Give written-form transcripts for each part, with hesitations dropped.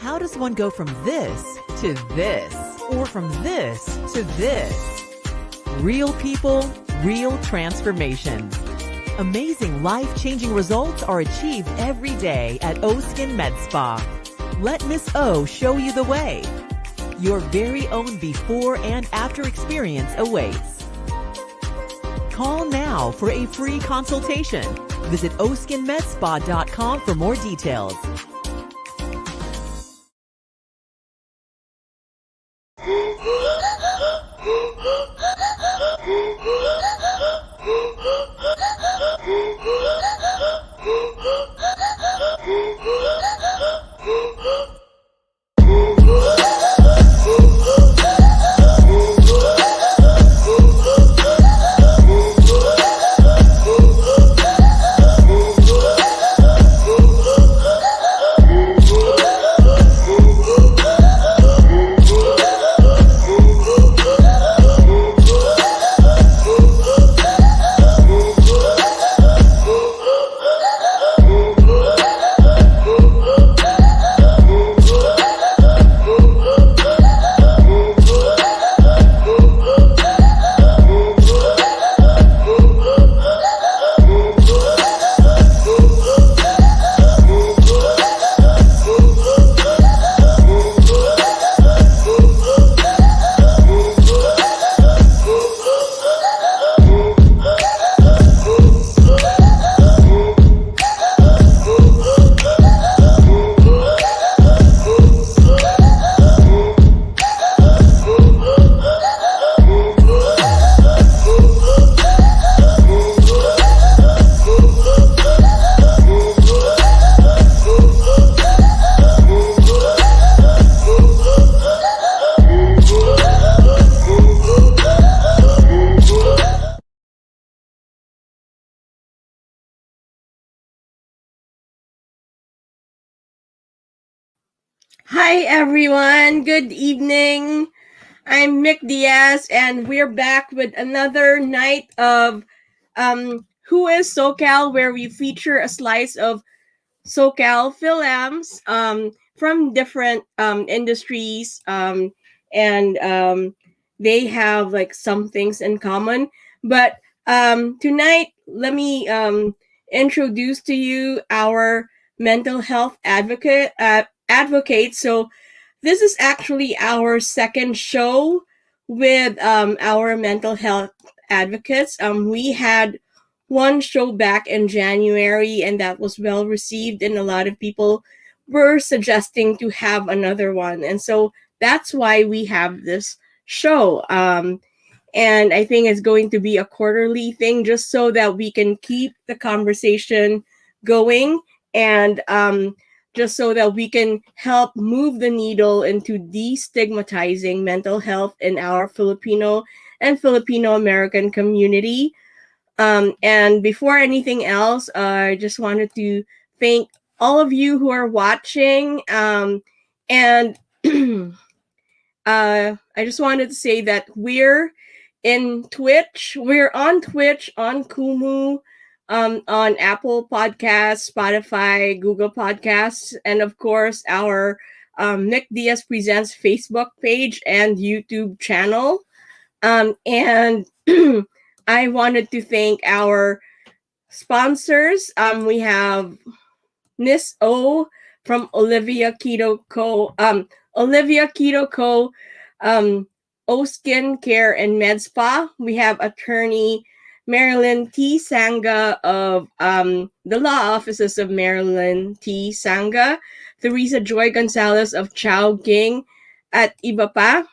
How does one go from this to this, or from this to this? Real people, real transformation. Amazing life-changing results are achieved every day at O Skin Med Spa. Let Miss O show you the way. Your very own before and after experience awaits. Call now for a free consultation. Visit oskinmedspa.com for more details. Hi everyone, good evening. I'm Mick Diaz and we're back with another night of Who is Socal, where we feature a slice of Socal films from different industries and they have like some things in common. But tonight, let me introduce to you our mental health advocate. So this is actually our second show with our mental health advocates. We had one show back in January, and that was well received, and a lot of people were suggesting to have another one. And so that's why we have this show. And I think it's going to be a quarterly thing just so that we can keep the conversation going and just so that we can help move the needle into destigmatizing mental health in our Filipino and Filipino American community. And before anything else, I just wanted to thank all of you who are watching. And I just wanted to say that we're in Twitch. We're on Twitch, on Kumu, on Apple Podcasts, Spotify, Google Podcasts, and of course our Nick Diaz Presents Facebook page and YouTube channel. And I wanted to thank our sponsors. We have Miss O from Olivia Keto Co. Olivia Keto Co. O Skin Care and Med Spa. We have attorney Marilyn T. Sanga of the law offices of Marilyn T. Sanga, Teresa Joy Gonzalez of Chow Ging at Ibapa.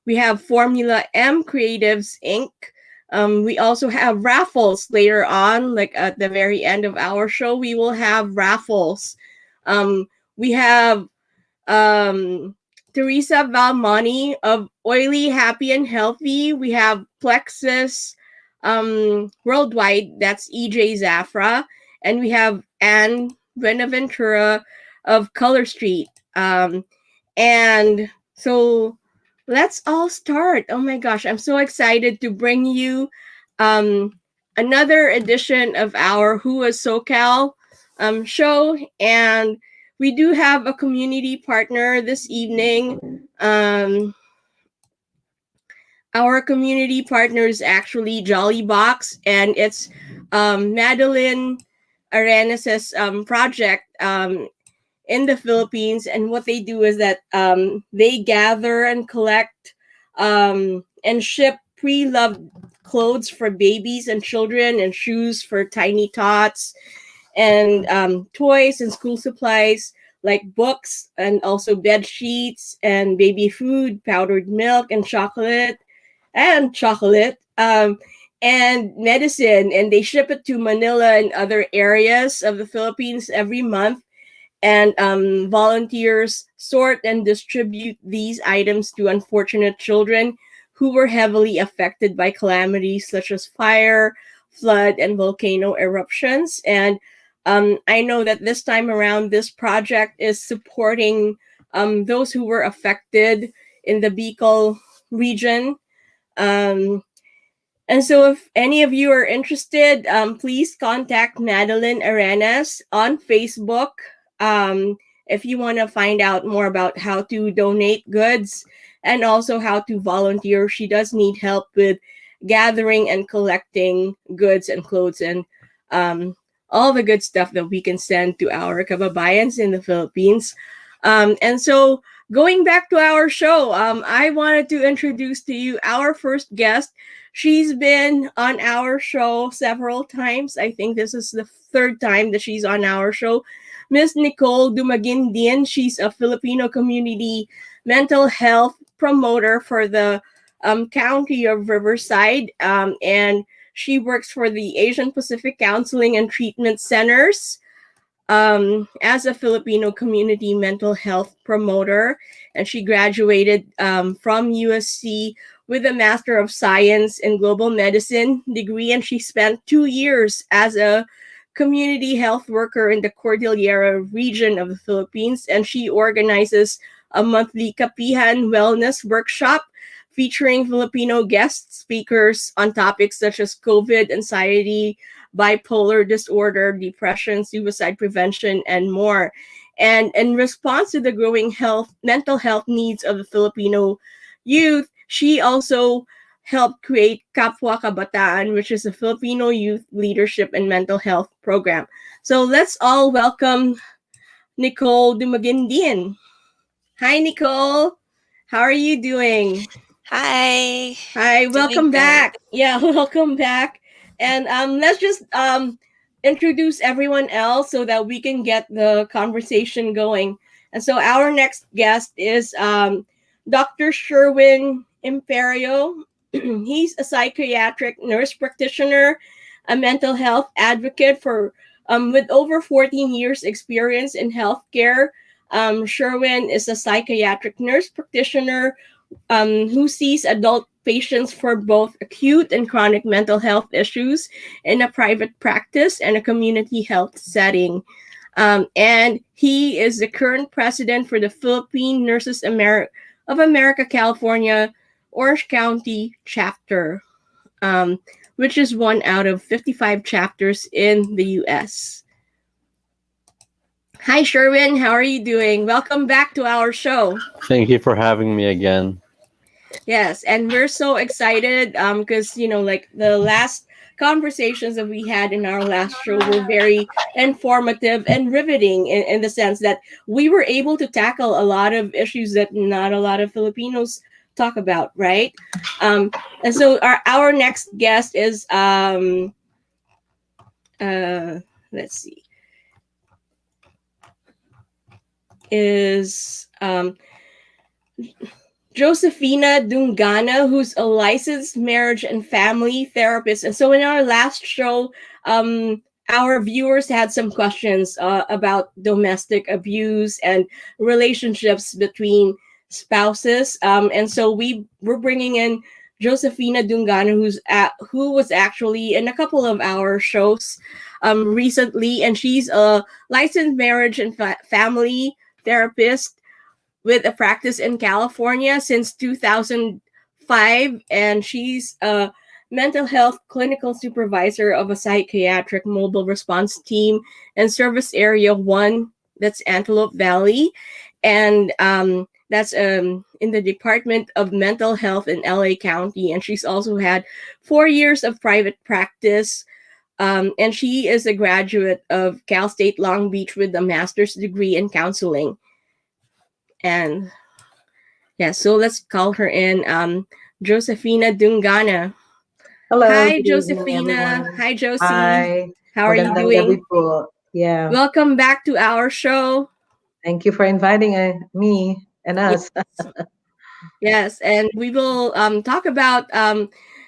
We have Formula M Creatives Inc. We also have raffles later on, like at the very end of our show, we will have raffles. We have Teresa Valmoni of Oily, Happy, and Healthy. We have Plexus Worldwide, that's EJ Zafra. And we have Anne Buenaventura of Color Street. And so let's all start. Oh my gosh, I'm so excited to bring you another edition of our Who is Socal show. And we do have a community partner this evening. Our community partner is actually Jolly Box, and it's Madeline Arenas' project in the Philippines. And what they do is that they gather and collect and ship pre-loved clothes for babies and children, and shoes for tiny tots, and toys and school supplies like books, and also bed sheets and baby food, powdered milk and chocolate, and medicine. And they ship it to Manila and other areas of the Philippines every month. And volunteers sort and distribute these items to unfortunate children who were heavily affected by calamities such as fire, flood, and volcano eruptions. And I know that this time around, this project is supporting those who were affected in the Bicol region. And so if any of you are interested, please contact Madeline Arenas on Facebook. If you want to find out more about how to donate goods and also how to volunteer. She does need help with gathering and collecting goods and clothes and all the good stuff that we can send to our kababayans in the Philippines. And so going back to our show, I wanted to introduce to you our first guest. She's been on our show several times. I think this is the third time that she's on our show. Miss Nicole Dumaguindin. She's a Filipino community mental health promoter for the county of Riverside. And she works for the Asian Pacific Counseling and Treatment Centers as a Filipino community mental health promoter. And she graduated from USC with a Master of Science in Global Medicine degree. And she spent 2 years as a community health worker in the Cordillera region of the Philippines. And she organizes a monthly Kapihan Wellness Workshop featuring Filipino guest speakers on topics such as COVID, anxiety, bipolar disorder, depression, suicide prevention, and more. And in response to the growing mental health needs of the Filipino youth, she also helped create Kapwa Kabataan, which is a Filipino youth leadership and mental health program. So let's all welcome Nicole Dumaguindin. Hi, Nicole. How are you doing? Hi. Hi, welcome back. Yeah, welcome back. And let's just introduce everyone else so that we can get the conversation going. And so our next guest is Dr. Sherwin Imperio. He's a psychiatric nurse practitioner, a mental health advocate for with over 14 years experience in healthcare. Sherwin is a psychiatric nurse practitioner who sees adult patients for both acute and chronic mental health issues in a private practice and a community health setting. And he is the current president for the Philippine Nurses of America, California, Orange County chapter, which is one out of 55 chapters in the U.S. Hi, Sherwin. How are you doing? Welcome back to our show. Thank you for having me again. Yes, and we're so excited because, like the last conversations that we had in our last show were very informative and riveting in the sense that we were able to tackle a lot of issues that not a lot of Filipinos talk about, right? And so our next guest is, let's see, is Josephina Dhungana, who's a licensed marriage and family therapist. And so in our last show, our viewers had some questions about domestic abuse and relationships between spouses. And so we were bringing in Josephina Dhungana, who was actually in a couple of our shows recently. And she's a licensed marriage and family therapist with a practice in California since 2005, and she's a mental health clinical supervisor of a psychiatric mobile response team in Service Area 1 that's Antelope Valley, and that's in the Department of Mental Health in LA County. And she's also had 4 years of private practice. And she is a graduate of Cal State Long Beach with a master's degree in counseling. And yeah, so let's call her in. Josephina Dhungana. Hello, Hi, good evening, Josephina. everyone. Hi, Josie. Hi, How are you magandang gabi doing? po. Yeah, Welcome back to our show. thank you for inviting me and us. Yes, and we will talk about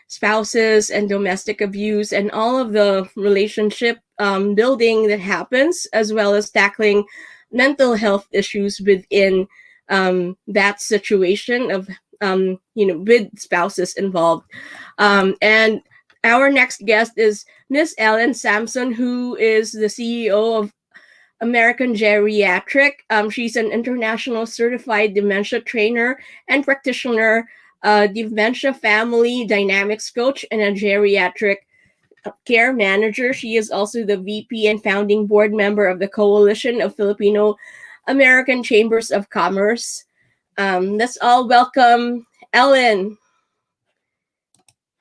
spouses and domestic abuse and all of the relationship building that happens, as well as tackling mental health issues within that situation of with spouses involved. And our next guest is Miss Ellen Samson, who is the CEO of American Geriatric. She's an international certified dementia trainer and practitioner, dementia family dynamics coach, and a geriatric care manager. She is also the VP and founding board member of the Coalition of Filipino American Chambers of Commerce. Let's all welcome Ellen.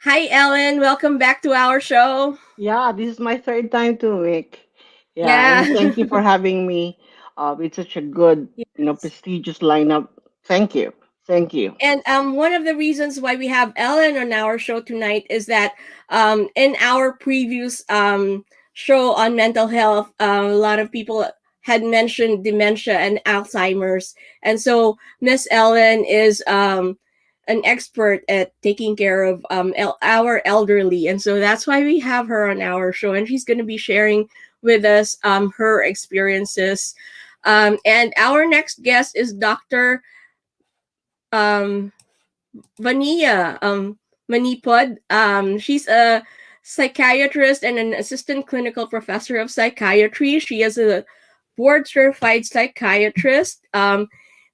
Hi, Ellen. Welcome back to our show. Yeah, this is my third time to make. Yeah, Yeah. and thank you for having me. It's such a good, prestigious lineup. Thank you. Thank you. And one of the reasons why we have Ellen on our show tonight is that in our previous show on mental health, a lot of people had mentioned dementia and Alzheimer's. And so Miss Ellen is an expert at taking care of our elderly. And so that's why we have her on our show. And she's going to be sharing with us her experiences. And our next guest is Dr. Vania Manipod. She's a psychiatrist and an assistant clinical professor of psychiatry. She is a board certified psychiatrist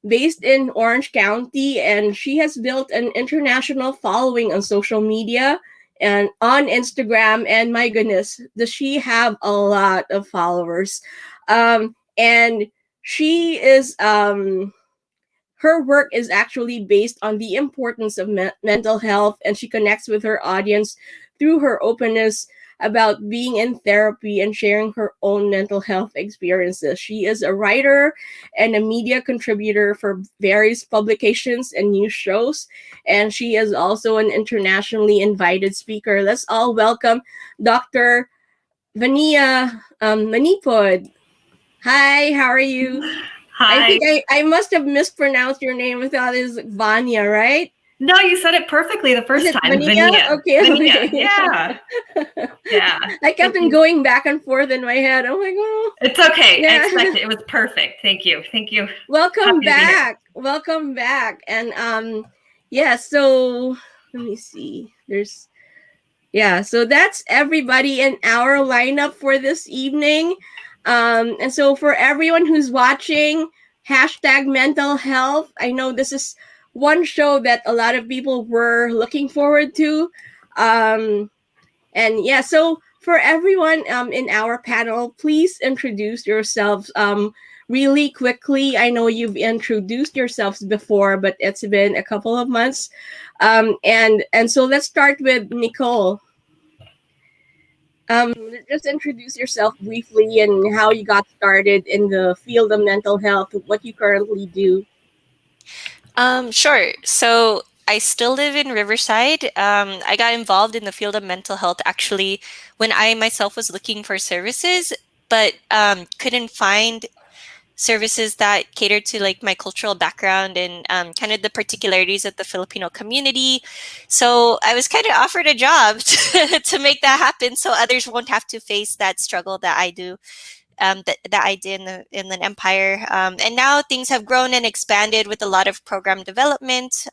based in Orange County, and she has built an international following on social media and on Instagram. And my goodness, does she have a lot of followers? And she is her work is actually based on the importance of mental health, and she connects with her audience through her openness about being in therapy and sharing her own mental health experiences. She is a writer and a media contributor for various publications and news shows, and she is also an internationally invited speaker. Let's all welcome Dr. Vania Manipod. Hi, how are you? Hi. I think I must have mispronounced your name. I thought it was Vania, right? No, you said it perfectly the first time. Vania? Okay. Vania. Yeah. Yeah. I kept on going back and forth in my head. I'm like, oh. It's okay. Yeah. I expected it. It was perfect. Thank you. Thank you. Welcome back. Welcome back. And yeah, so let me see. So that's everybody in our lineup for this evening. And so for everyone who's watching, #mental health. I know this is one show that a lot of people were looking forward to. And yeah, so for everyone in our panel, please introduce yourselves really quickly. I know you've introduced yourselves before, but it's been a couple of months. And so let's start with Nicole. Just introduce yourself briefly and how you got started in the field of mental health, what you currently do. Sure. So I still live in Riverside. I got involved in the field of mental health actually when I myself was looking for services, but couldn't find services that catered to like my cultural background and kind of the particularities of the Filipino community. So I was kind of offered a job to make that happen so others won't have to face that struggle that I do. That I did in the Empire. And now things have grown and expanded with a lot of program development.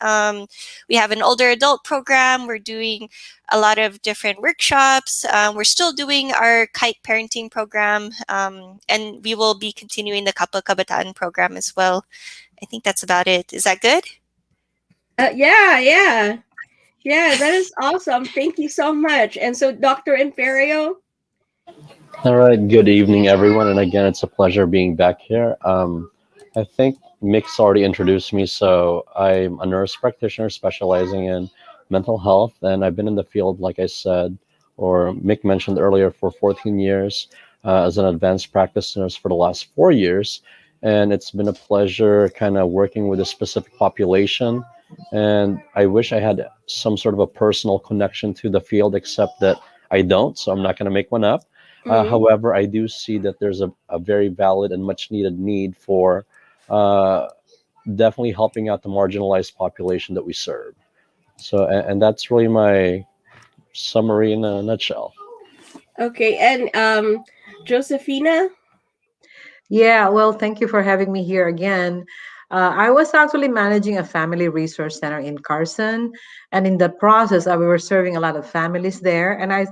We have an older adult program. We're doing a lot of different workshops. We're still doing our kite parenting program. And we will be continuing the Kapwa Kabataan program as well. I think that's about it. Is that good? Yeah, that is awesome. Thank you so much. And so Dr. Imperio? All right, good evening, everyone. And again, it's a pleasure being back here. I think Mick's already introduced me, so I'm a nurse practitioner specializing in mental health, and I've been in the field, like I said, or Mick mentioned earlier, for 14 years as an advanced practice nurse for the last 4 years. And it's been a pleasure kind of working with a specific population. And I wish I had some sort of a personal connection to the field, except that I don't, so I'm not going to make one up. Mhm. However, I do see that there's a very valid and much needed need for uh, definitely helping out the marginalized population that we serve. So, and that's really my summary in a nutshell. Okay, and Josephina. Yeah, well, thank you for having me here again. I was actually managing a family resource center in Carson, and in the process, we were serving a lot of families there. And I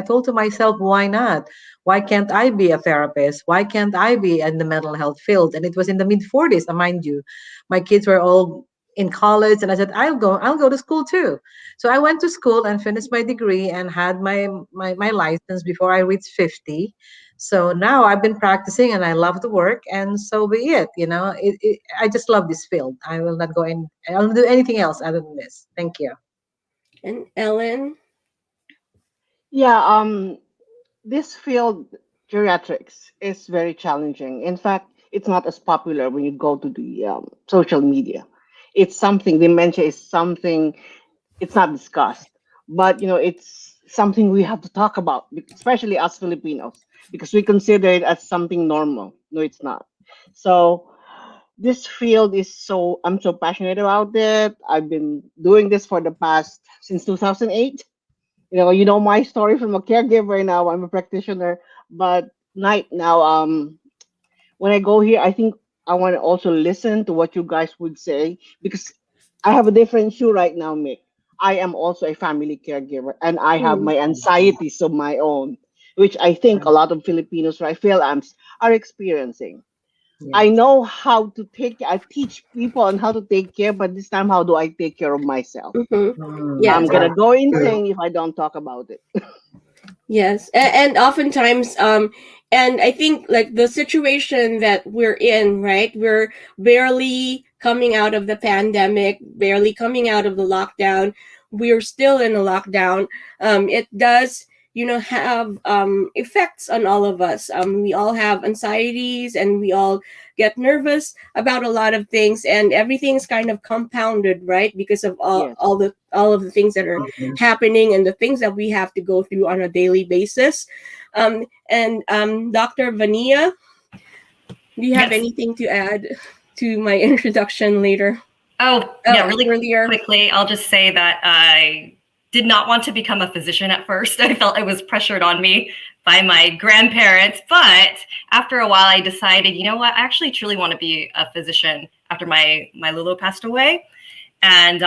told to myself, why not? Why can't I be a therapist? Why can't I be in the mental health field? And it was in the mid 40s, mind you. My kids were all in college, and I said, I'll go to school too. So I went to school and finished my degree and had my license before I reached 50. So now I've been practicing and I love the work, and so be it. I just love this field. I will not go in, I'll do anything else other than this. Thank you. And Ellen. Yeah, this field, geriatrics, is very challenging. In fact, it's not as popular when you go to the social media. It's something, dementia is something, it's not discussed, but it's something we have to talk about, especially us Filipinos, because we consider it as something normal. No, it's not. So this field is I'm so passionate about it. I've been doing this for the past since 2008. You know my story from a caregiver. Now I'm a practitioner, but night now, when I go here, I think I want to also listen to what you guys would say, because I have a different issue right now, Mick. I am also a family caregiver, and I have Mm. my anxieties of my own, which I think a lot of Filipinos, right, Philams, are experiencing. I Yes. know how to I teach people on how to take care, but this time, how do I take care of myself? Mhm. Mm, I'm Yes. gonna that's go true. insane if I don't talk about it. Yes, and oftentimes, and I think like the situation that we're in, right? We're barely coming out of the pandemic, barely coming out of the lockdown. We're still in a lockdown. It does, have effects on all of us. We all have anxieties, and we all get nervous about a lot of things, and everything's kind of compounded, right? Because of all Yes. all the all of the things that are Mhm. happening and the things that we have to go through on a daily basis. And Dr. Vania, do you have Yes. anything to add to my introduction later? Oh, yeah, Oh, really earlier. quickly, I'll just say that I did not want to become a physician at first. I felt it was pressured on me by my grandparents. But after a while, I decided, you know what, I actually truly want to be a physician after my Lulu passed away. And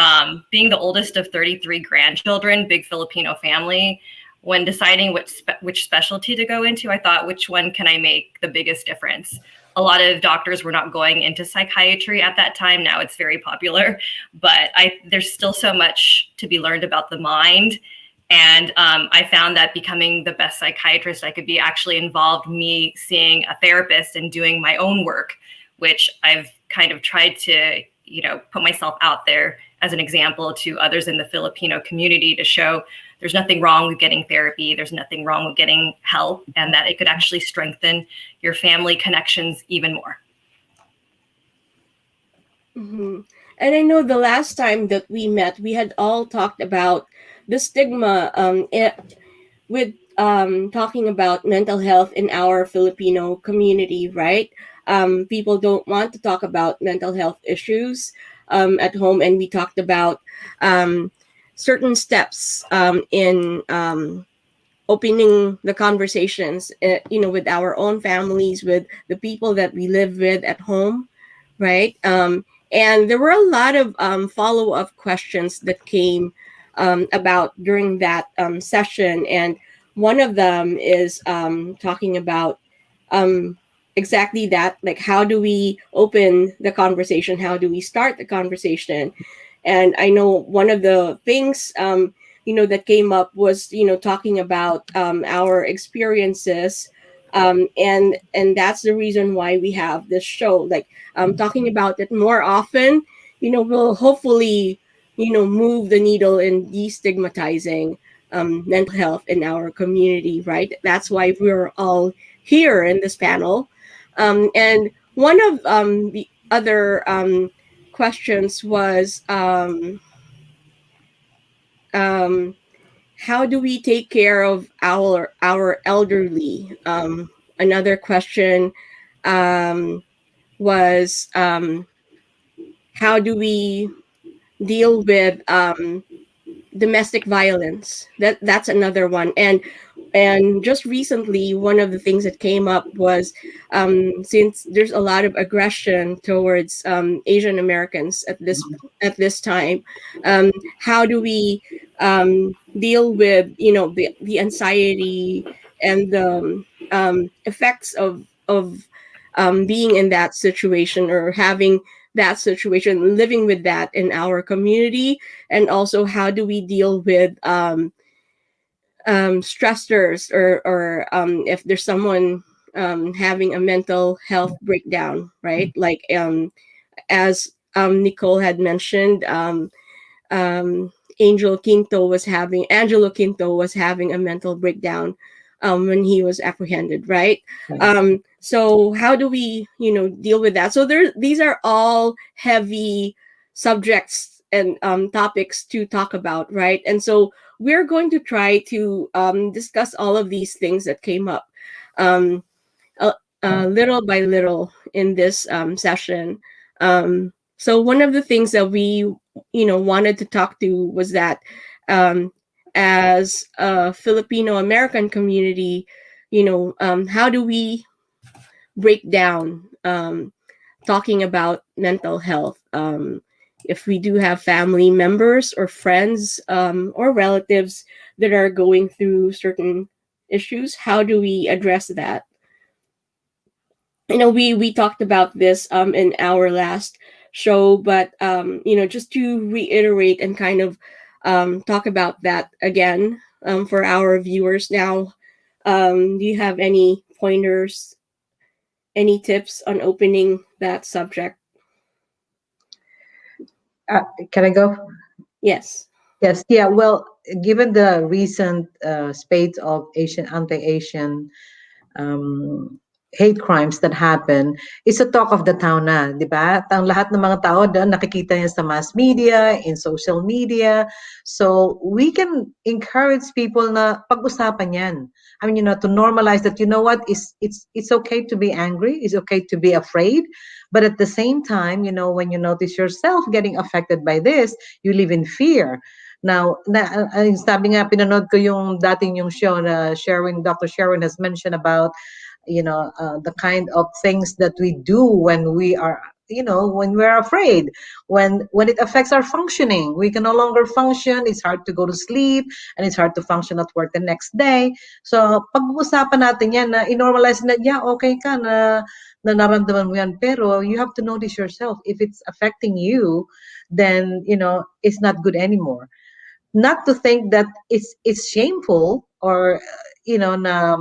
being the oldest of 33 grandchildren, big Filipino family, when deciding which specialty to go into, I thought, which one can I make the biggest difference? A lot of doctors were not going into psychiatry at that time. Now it's very popular, but there's still so much to be learned about the mind. And I found that becoming the best psychiatrist I could be actually involved me seeing a therapist and doing my own work, which I've kind of tried to, put myself out there as an example to others in the Filipino community to show there's nothing wrong with getting therapy. There's nothing wrong with getting help, and that it could actually strengthen your family connections even more. Mm-hmm. And I know the last time that we met, we had all talked about the stigma with talking about mental health in our Filipino community, right? People don't want to talk about mental health issues at home, and we talked about certain steps in opening the conversations, with our own families, with the people that we live with at home, right? And there were a lot of follow-up questions that came about during that session, and one of them is talking about um, exactly that, like how do we open the conversation, how do we start the conversation. And I know one of the things that came up was talking about our experiences And that's the reason why we have this show, like talking about it more often. Will hopefully move the needle in destigmatizing mental health in our community, right? That's why we're all here in this panel. And one of the other questions was, um, how do we take care of our elderly? Another question was, how do we deal with domestic violence? That's another one. And just recently, one of the things that came up was, since there's a lot of aggression towards Asian Americans at this time, how do we deal with the anxiety and the effects of being in that situation, or having that situation, living with that in our community? And also, how do we deal with stressors, or if there's someone having a mental health breakdown, right? Like as Nicole had mentioned, um, Angelo Quinto was having a mental breakdown when he was apprehended, right? So how do we, deal with that? So these are all heavy subjects and topics to talk about, right? And so we're going to try to discuss all of these things that came up um, little by little in this session. So one of the things that we, wanted to talk to was that, as a Filipino American community, how do we break down talking about mental health? If we do have family members or friends or relatives that are going through certain issues, how do we address that? We talked about this in our last show, but just to reiterate and kind of talk about that again for our viewers now. Do you have any pointers, any tips on opening that subject? Can I go? Yes. Yes. Yeah. Well, given the recent spate of anti-Asian um, hate crimes that happen, it's a talk of the town na, di ba? Ang lahat ng mga tao doon nakikita niya sa mass media, in social media. So we can encourage people na pag-usapan yan. I mean, to normalize that, what, it's okay to be angry, it's okay to be afraid, but at the same time, when you notice yourself getting affected by this, you live in fear. Now, sabi nga, pinanood ko yung dating yung show na Dr. Sherwin has mentioned about, the kind of things that we do when we are, when we're afraid, when it affects our functioning. We can no longer function, it's hard to go to sleep, and it's hard to function at work the next day. So, pag-uusapan natin yan na inormalize na, yeah, okay ka na naramdaman mo yan, pero you have to notice yourself. If it's affecting you, then, it's not good anymore. Not to think that it's shameful, or na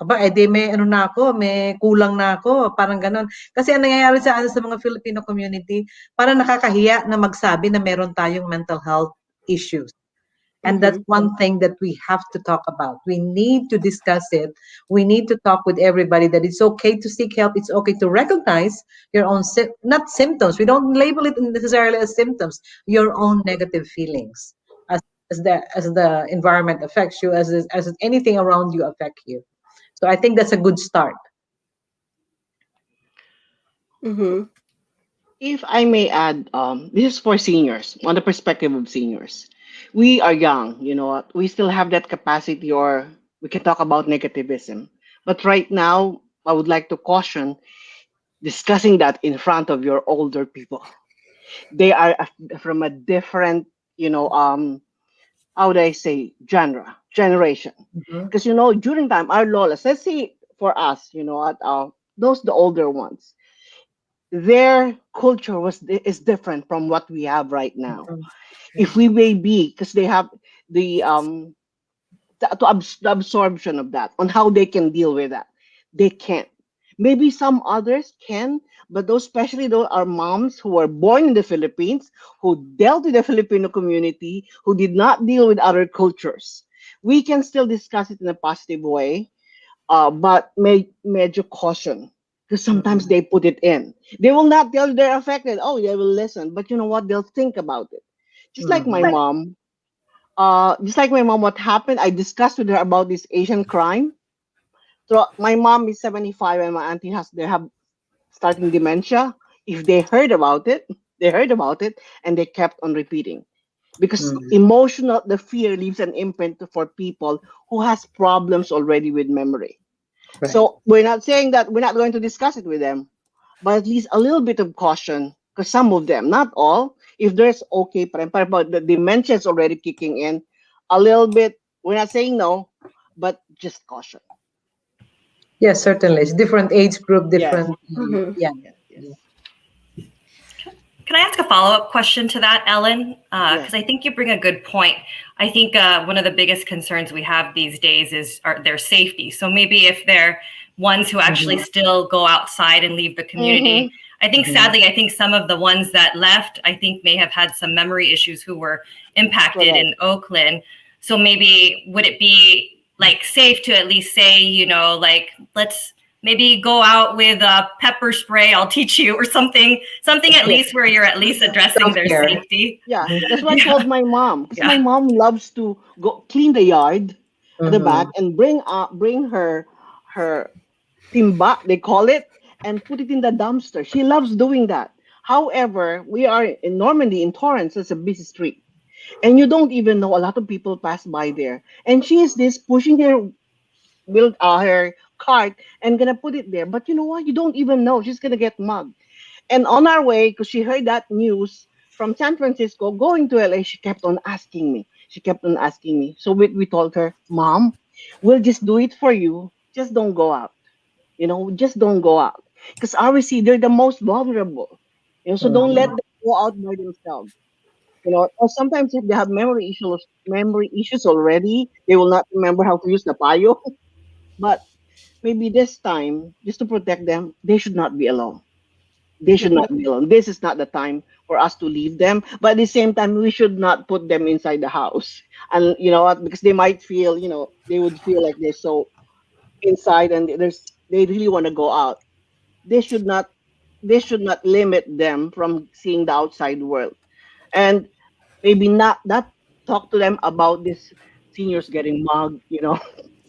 aba may ano na ako, may kulang na ako, parang ganon. Kasi ang nangyayari sa mga Filipino community, parang nakakahiya na magsabi na meron tayong mental health issues. And that's one thing that we have to talk about. We need to discuss it. We need to talk with everybody that it's okay to seek help. It's okay to recognize your own, not symptoms. We don't label it necessarily as symptoms, your own negative feelings. As the environment affects you, as anything around you affect you. So I think that's a good start. If I may add, this is for seniors, on the perspective of seniors. We are young, we still have that capacity, or we can talk about negativism. But right now, I would like to caution discussing that in front of your older people. They are from a different, how would I say, generation. Because, during time, our lolas, let's say for us, those the older ones, their culture is different from what we have right now. If we may be, because they have the the absorption of that, on how they can deal with that. they can't. Maybe some others can, but those, especially those are moms who were born in the Philippines, who dealt with the Filipino community, who did not deal with other cultures. We can still discuss it in a positive way, but major caution, because sometimes they put it in. They will not tell you they're affected. Oh, they will listen, but you know what? They'll think about it. Just like my mom. Just like my mom, what happened? I discussed with her about this Asian crime. So my mom is 75 and my auntie they have starting dementia. If they heard about it, they heard about it and they kept on repeating. Because emotional, the fear leaves an imprint for people who has problems already with memory. Right. So we're not saying that we're not going to discuss it with them, but at least a little bit of caution. Because some of them, not all, if there's okay, but the dementia is already kicking in, a little bit. We're not saying no, but just caution. Yes, certainly. It's different age group, Yes. different. Mhm. Yeah. Yes. Can I ask a follow-up question to that, Ellen? Yeah. Because I think you bring a good point. I think one of the biggest concerns we have these days is their safety. So maybe if they're ones who actually still go outside and leave the community, I think sadly, I think some of the ones that left, I think may have had some memory issues who were impacted in Oakland. So maybe would it be like safe to at least say, you know, like let's maybe go out with pepper spray, I'll teach you, or something at least where you're at least addressing their safety. Yeah, that's what I told my mom. Because my mom loves to go clean the yard at the back and bring her timba, they call it, and put it in the dumpster. She loves doing that. However, we are in Normandy, in Torrance, it's a busy street. And you don't even know, a lot of people pass by there. And she is this pushing her cart and gonna put it there. But you know what? You don't even know. She's gonna get mugged. And on our way, because she heard that news from San Francisco going to LA, she kept on asking me. She kept on asking me. So we told her, Mom, we'll just do it for you. Just don't go out. You know, just don't go out. Because obviously they're the most vulnerable. You know, so don't let them go out by themselves. You know, or sometimes if they have memory issues already, they will not remember how to use the payo. But maybe this time, just to protect them, they should not be alone. They should not be alone. This is not the time for us to leave them. But at the same time, we should not put them inside the house. And you know what? Because they might feel, you know, they would feel like they're so inside and they really want to go out. They should not limit them from seeing the outside world. And maybe not talk to them about this seniors getting mugged, you know.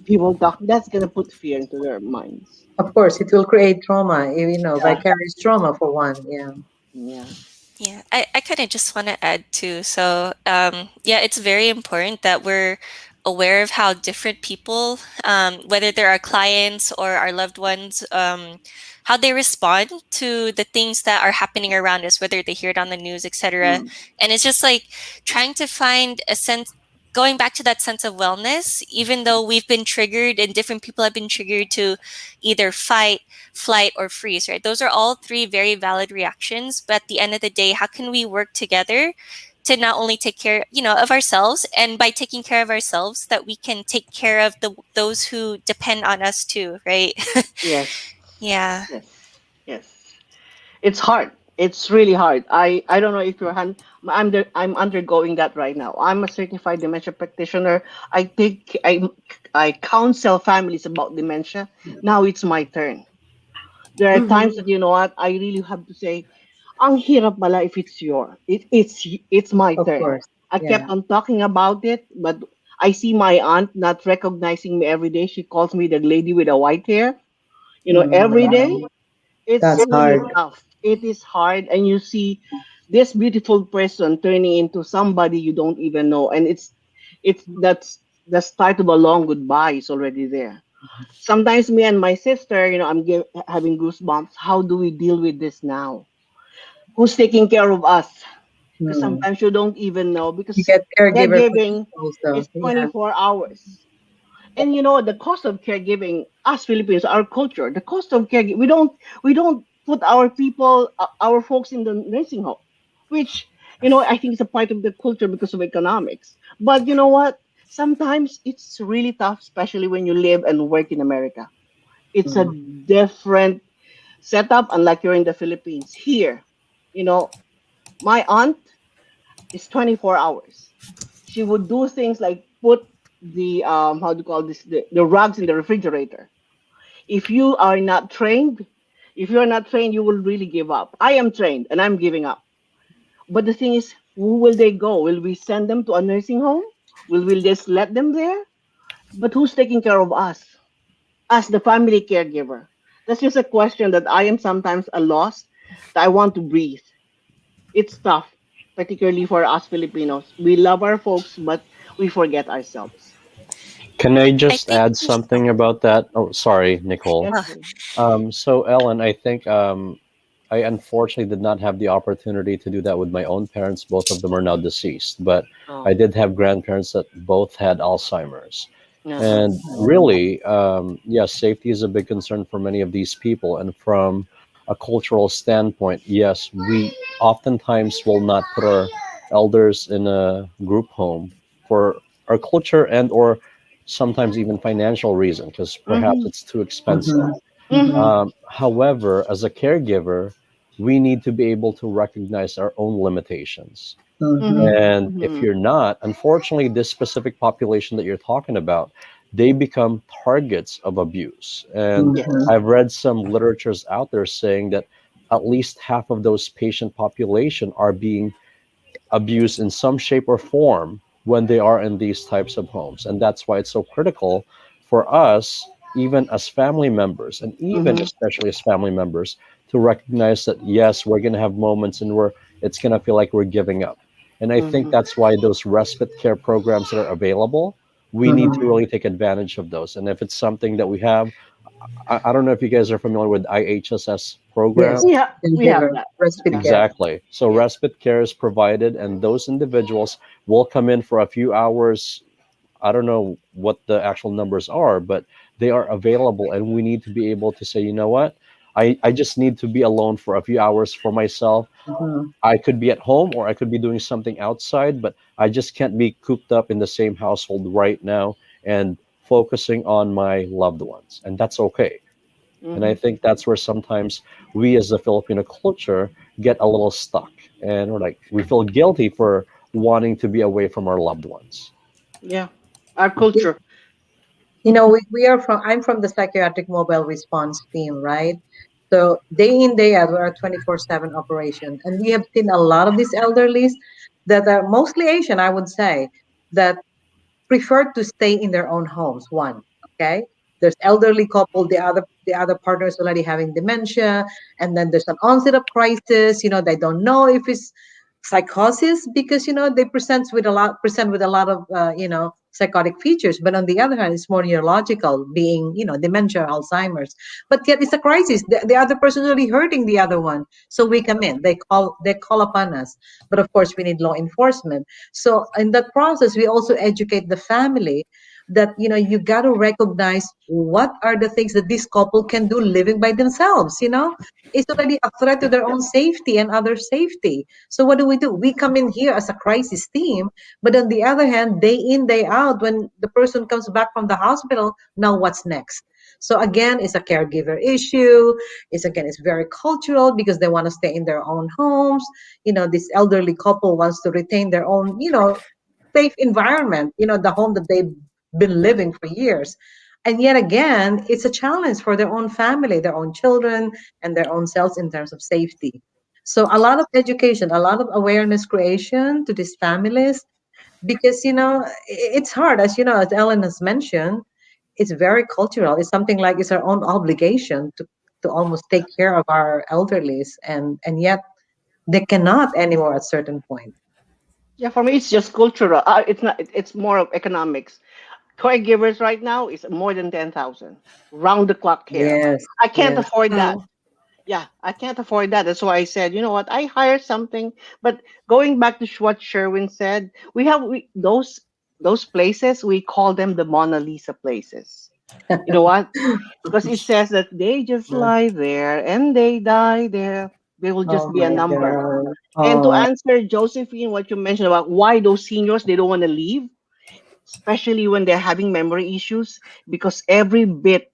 People talk, that's gonna put fear into their minds. Of course, it will create trauma, you know, Yeah. vicarious trauma for one. Yeah. Yeah. Yeah, I kind of just want to add too. So, yeah, it's very important that we're aware of how different people, whether they're our clients or our loved ones, how they respond to the things that are happening around us, whether they hear it on the news, etc. And it's just like trying to find a sense, going back to that sense of wellness, even though we've been triggered and different people have been triggered to either fight, flight, or freeze, right? Those are all three very valid reactions. But at the end of the day, how can we work together to not only take care, you know, of ourselves, and by taking care of ourselves, that we can take care of those who depend on us too, right? Yes. Yeah. Yes. It's hard. It's really hard. I don't know if I'm undergoing that right now. I'm a certified dementia practitioner. I counsel families about dementia. Now it's my turn. There are times that, you know what, I really have to say, ang hirap pala if it's my Of turn. course. I kept on talking about it, but I see my aunt not recognizing me every day. She calls me the lady with the white hair, you know, every day. It's That's really hard. tough. It is hard, and you see this beautiful person turning into somebody you don't even know, and that's the start of a long goodbye is already there. Sometimes me and my sister, you know, having goosebumps. How do we deal with this now? Who's taking care of us? Because Hmm. sometimes you don't even know You because get caregiver caregiving also. is Yeah. 24 hours. And you know the cost of caregiving, us Filipinos, our culture, the cost of caregiving, we don't put our people, our folks in the nursing home, which you know I think is a part of the culture because of economics. But you know what? Sometimes it's really tough, especially when you live and work in America. It's a different setup, unlike you're in the Philippines. Here, you know, my aunt is 24 hours. She would do things like put the how do you call this, the rugs in the refrigerator. If you are not trained, if you're not trained, you will really give up. I am trained and I'm giving up. But the thing is, who will they go? Will we send them to a nursing home? Will we just let them there? But who's taking care of us as the family caregiver? That's just a question that I am sometimes a loss, that I want to breathe. It's tough, particularly for us Filipinos. We love our folks, but we forget ourselves. Can I I just think add something about that? Oh, sorry, Nicole. uh, Yes. So Ellen, I think I unfortunately did not have the opportunity to do that with my own parents. Both of them are now deceased, but I Oh. did have grandparents that both had Alzheimer's. Uh-huh. And really, yes, safety is a big concern for many of these people. And from a cultural standpoint, yes, we oftentimes will not put our elders in a group home for our culture and or sometimes even financial reason because perhaps Mm-hmm. it's too expensive. Mm-hmm. However, as a caregiver, we need to be able to recognize our own limitations. Mm-hmm. And if Mm-hmm. you're not, unfortunately, this specific population that you're talking about, they become targets of abuse. And Yes. I've read some literatures out there saying that at least half of those patient population are being abused in some shape or form when they are in these types of homes. And that's why it's so critical for us, even as family members, and even Mm-hmm. especially as family members, to recognize that yes, we're going to have moments and where it's going to feel like we're giving up. And I think Mm-hmm. that's why those respite care programs that are available, we need to really take advantage of those. And if it's something that we have, I don't know if you guys are familiar with IHSS program. Yes, We have caregiver, that. respite Yeah. care. Exactly. So Yeah. respite care is provided, and those individuals will come in for a few hours. I don't know what the actual numbers are, but they are available, and we need to be able to say, you know what? I just need to be alone for a few hours for myself. Mhm. I could be at home or I could be doing something outside, but I just can't be cooped up in the same household right now and focusing on my loved ones. And that's okay. And I Mm-hmm. think that's where sometimes we as the Filipino culture get a little stuck and we're like, we feel guilty for wanting to be away from our loved ones. Yeah. Our culture. You know, we are from, I'm from the psychiatric mobile response team, right? So day in, day out, we're a 24/7 operation. And we have seen a lot of these elderlies that are mostly Asian, I would say, that prefer to stay in their own homes. One, okay. There's elderly couple, the other partner is already having dementia, and then there's an onset of crisis. You know, they don't know if it's psychosis because they present with a lot of psychotic features. But on the other hand, it's more neurological, being dementia, Alzheimer's. But yet it's a crisis. The other person is really hurting the other one, so we come in. They call upon us, but of course we need law enforcement. So in that process, we also educate the family that you got to recognize what are the things that this couple can do living by themselves. It's already a threat to their own safety and other safety. So what do? We come in here as a crisis team, but on the other hand, day in, day out, when the person comes back from the hospital, now what's next? So again, it's a caregiver issue. It's very cultural because they want to stay in their own homes. This elderly couple wants to retain their own, safe environment, the home that they've been living for years. And yet again, it's a challenge for their own family, their own children, and their own selves in terms of safety. So a lot of education, a lot of awareness creation to these families, because it's hard, as as Ellen has mentioned, it's very cultural. It's something like it's our own obligation to almost take care of our elderlies, and yet they cannot anymore at certain point. Yeah, for me, it's just cultural. It's not. It's more of economics. Caregivers right now is more than 10,000 round the clock care. Yes, I can't yes. afford that. Mm. Yeah, I can't afford that. That's why I said, you know what, I hire something. But going back to what Sherwin said, those places, we call them the Mona Lisa places. You know what? Because it says that they just lie there and they die there. They will just Oh be a my number. God. And to Oh, answer Josephine, what you mentioned about why those seniors they don't want to leave, especially when they're having memory issues, because every bit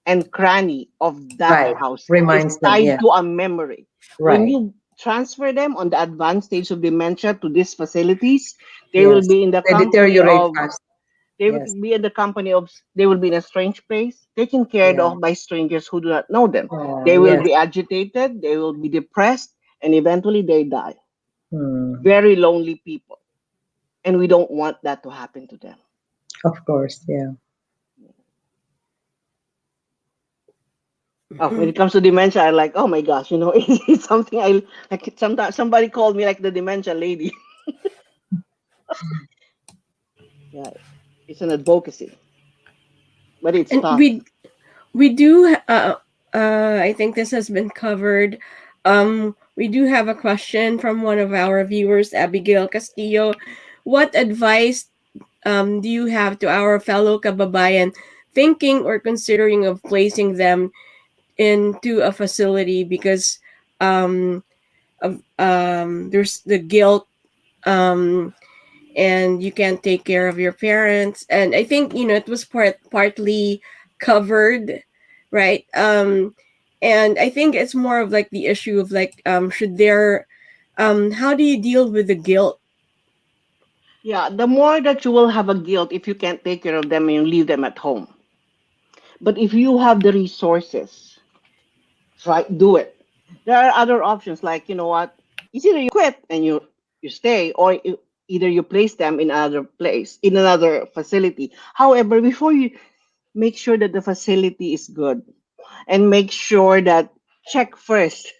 and cranny of that Right. house. Reminds It's them. tied Yeah. to a memory. When Right. you transfer them on the advanced stage of dementia to these facilities, they will Yes. be in the They company deteriorate of fast. they will Yes. be in the company of they will be in a strange place, taken care Yeah. of by strangers who do not know them. Oh, They will yes. be agitated, they will be depressed, and eventually they die. Hmm. Very lonely people. And we don't want that to happen to them. Of course. Yeah. Oh, when it comes to dementia, I like, oh my gosh, it's something I like. Sometimes somebody called me like the dementia lady. Yeah, it's an advocacy, but it's And tough. we do I think this has been covered. We do have a question from one of our viewers, Abigail Castillo. What advice do you have to our fellow kababayan thinking or considering of placing them into a facility because there's the guilt, um, and you can't take care of your parents, and I think it was partly covered, right? And I think it's more of like the issue of like should there how do you deal with the guilt? Yeah, the more that you will have a guilt if you can't take care of them and you leave them at home. But if you have the resources, try do it. There are other options like what? It's either you quit and you stay, or either you place them in another place, in another facility. However, before you make sure that the facility is good and make sure that check first.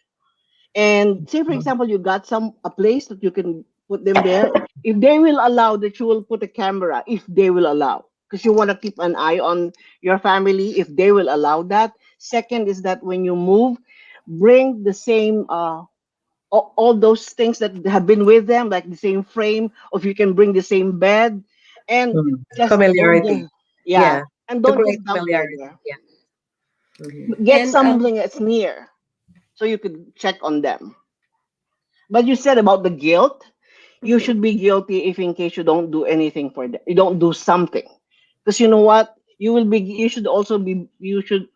And say for Mhm. example, you got a place that you can put them there. If they will allow that, you will put a camera. If they will allow, because you want to keep an eye on your family. If they will allow that. Second is that when you move, bring the same all those things that have been with them, like the same frame, or if you can bring the same bed, and Mm. just don't Familiarity. just yeah, Yeah. and To don't create just dump them familiarity. there. Yeah. Mhm. Get And something that's near so you could check on them. But you said about the guilt, you mhm, should be guilty if in case you don't do anything for them, you don't do something, because you know what, you should also be you should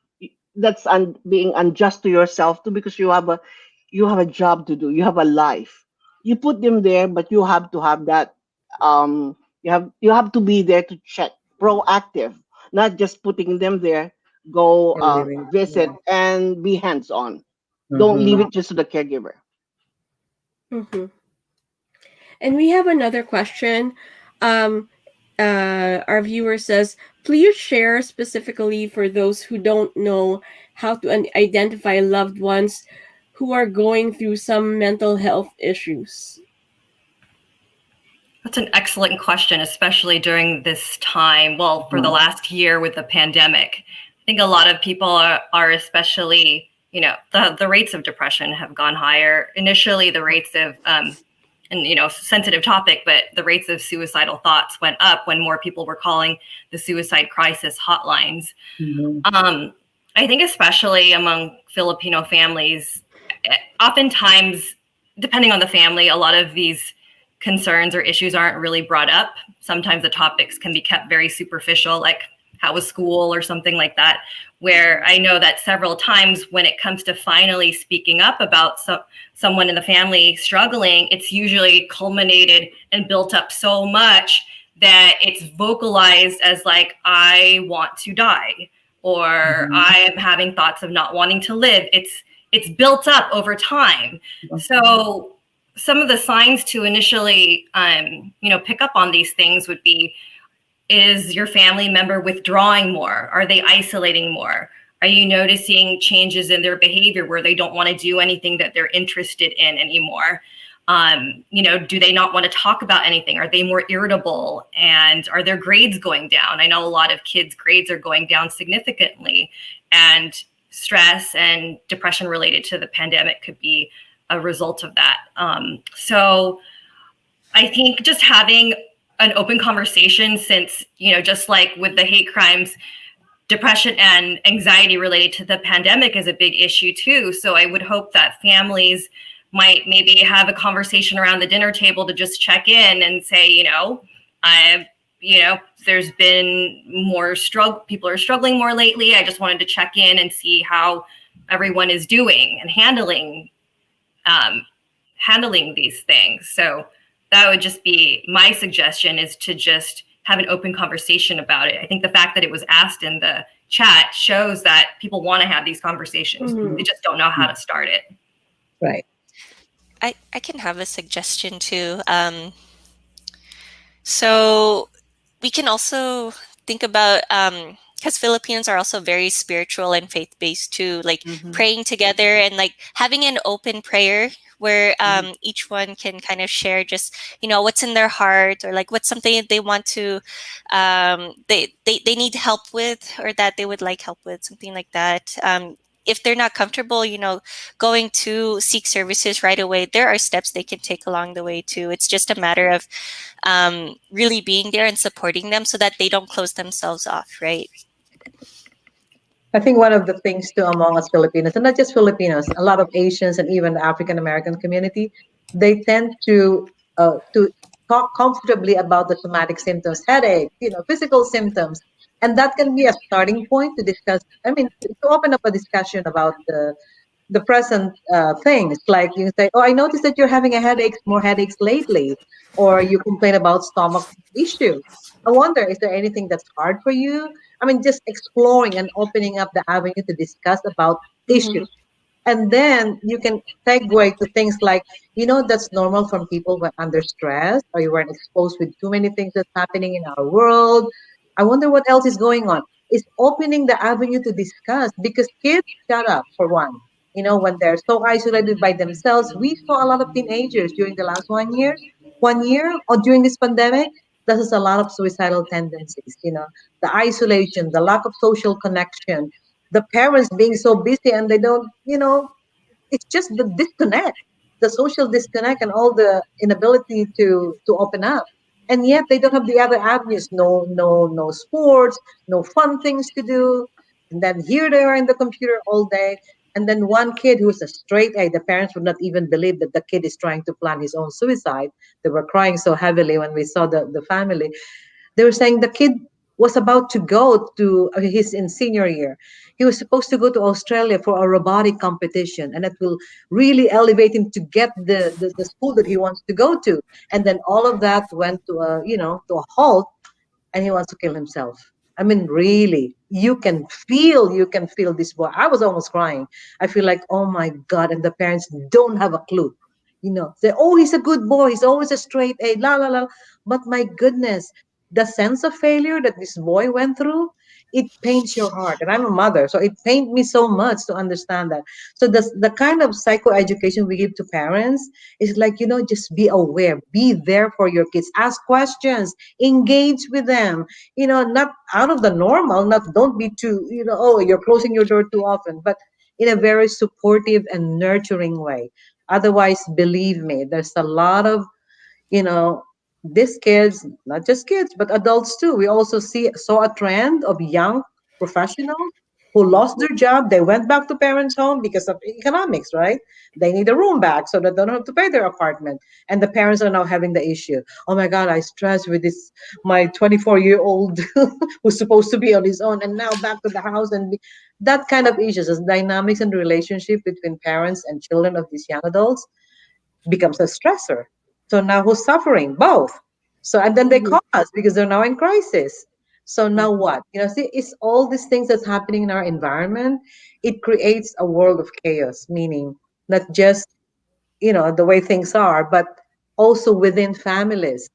that's being unjust to yourself too, because you have a job to do, you have a life. You put them there, but you have to have that you have to be there to check, proactive, not just putting them there. Go And living. visit Yeah. and be hands on. Don't leave Mm-hmm. it just to the caregiver. mhm. And we have another question. Um, our viewer says, please share specifically for those who don't know how to identify loved ones who are going through some mental health issues. That's an excellent question, especially during this time. Well, for the last year with the pandemic, I think a lot of people are especially, the rates of depression have gone higher. Initially, the rates of, and sensitive topic, but the rates of suicidal thoughts went up when more people were calling the suicide crisis hotlines. Mm-hmm. I think especially among Filipino families, oftentimes, depending on the family, a lot of these concerns or issues aren't really brought up. Sometimes the topics can be kept very superficial, like how was school or something like that, where I know that several times when it comes to finally speaking up about someone in the family struggling, it's usually culminated and built up so much that it's vocalized as like, I want to die, or I am having thoughts of not wanting to live. It's built up over time. So some of the signs to initially, pick up on these things would be, is your family member withdrawing more? Are they isolating more? Are you noticing changes in their behavior where they don't want to do anything that they're interested in anymore? Do they not want to talk about anything? Are they more irritable? And are their grades going down? I know a lot of kids' grades are going down significantly, and stress and depression related to the pandemic could be a result of that. So I think just having an open conversation, since, just like with the hate crimes, depression and anxiety related to the pandemic is a big issue too. So I would hope that families might maybe have a conversation around the dinner table to just check in and say, there's been more struggle. People are struggling more lately. I just wanted to check in and see how everyone is doing and handling these things. So that would just be my suggestion, is to just have an open conversation about it. I think the fact that it was asked in the chat shows that people want to have these conversations. They just don't know how to start it. Right. I can have a suggestion too. So we can also think about, because Filipinos are also very spiritual and faith-based too, like praying together and like having an open prayer where each one can kind of share just, what's in their heart, or like what's something that they want to, they need help with, or that they would like help with, something like that. If they're not comfortable, going to seek services right away, there are steps they can take along the way too. It's just a matter of really being there and supporting them so that they don't close themselves off, right? I think one of the things too among us Filipinos, and not just Filipinos, a lot of Asians and even the African American community, they tend to talk comfortably about the somatic symptoms, headache, physical symptoms, and that can be a starting point to discuss. I mean, to open up a discussion about the present things. Like you say, "Oh, I noticed that you're having more headaches lately," or you complain about stomach issue. I wonder, is there anything that's hard for you? I mean, just exploring and opening up the avenue to discuss about issues. And then you can segue to things like, that's normal from people who are under stress, or you weren't exposed with too many things that's happening in our world. I wonder what else is going on. It's opening the avenue to discuss, because kids shut up for one. When they're so isolated by themselves. We saw a lot of teenagers during the last 1 year, or during this pandemic. This is a lot of suicidal tendencies, the isolation, the lack of social connection, the parents being so busy and they don't, it's just the disconnect, the social disconnect, and all the inability to open up. And yet they don't have the other avenues, no sports, no fun things to do. And then here they are in the computer all day. And then one kid who's a straight A, the parents would not even believe that the kid is trying to plan his own suicide. They were crying so heavily when we saw the family. They were saying the kid was about to go to, he's in senior year. He was supposed to go to Australia for a robotic competition, and it will really elevate him to get the school that he wants to go to. And then all of that went to a halt, and he wants to kill himself. I mean, really, you can feel this boy. I was almost crying. I feel like, oh my God, and the parents don't have a clue. Say, oh, he's a good boy. He's always a straight A, la, la, la. But my goodness, the sense of failure that this boy went through, it pains your heart. And I'm a mother, so it pained me so much to understand that. So the kind of psychoeducation we give to parents is like, just be aware, be there for your kids, ask questions, engage with them, not out of the normal, don't be too, oh, you're closing your door too often, but in a very supportive and nurturing way. Otherwise, believe me, there's a lot of, these kids, not just kids, but adults too. We also saw a trend of young professionals who lost their job. They went back to parents' home because of economics, right? They need a room back so that they don't have to pay their apartment. And the parents are now having the issue. Oh my God, I stress with my 24-year-old who's supposed to be on his own, and now back to the house. And that kind of issues, as dynamics and relationship between parents and children of these young adults becomes a stressor. So now who's suffering? Both. So, and then they call us because they're now in crisis. So now what? See, it's all these things that's happening in our environment. It creates a world of chaos, meaning not just, the way things are, but also within families.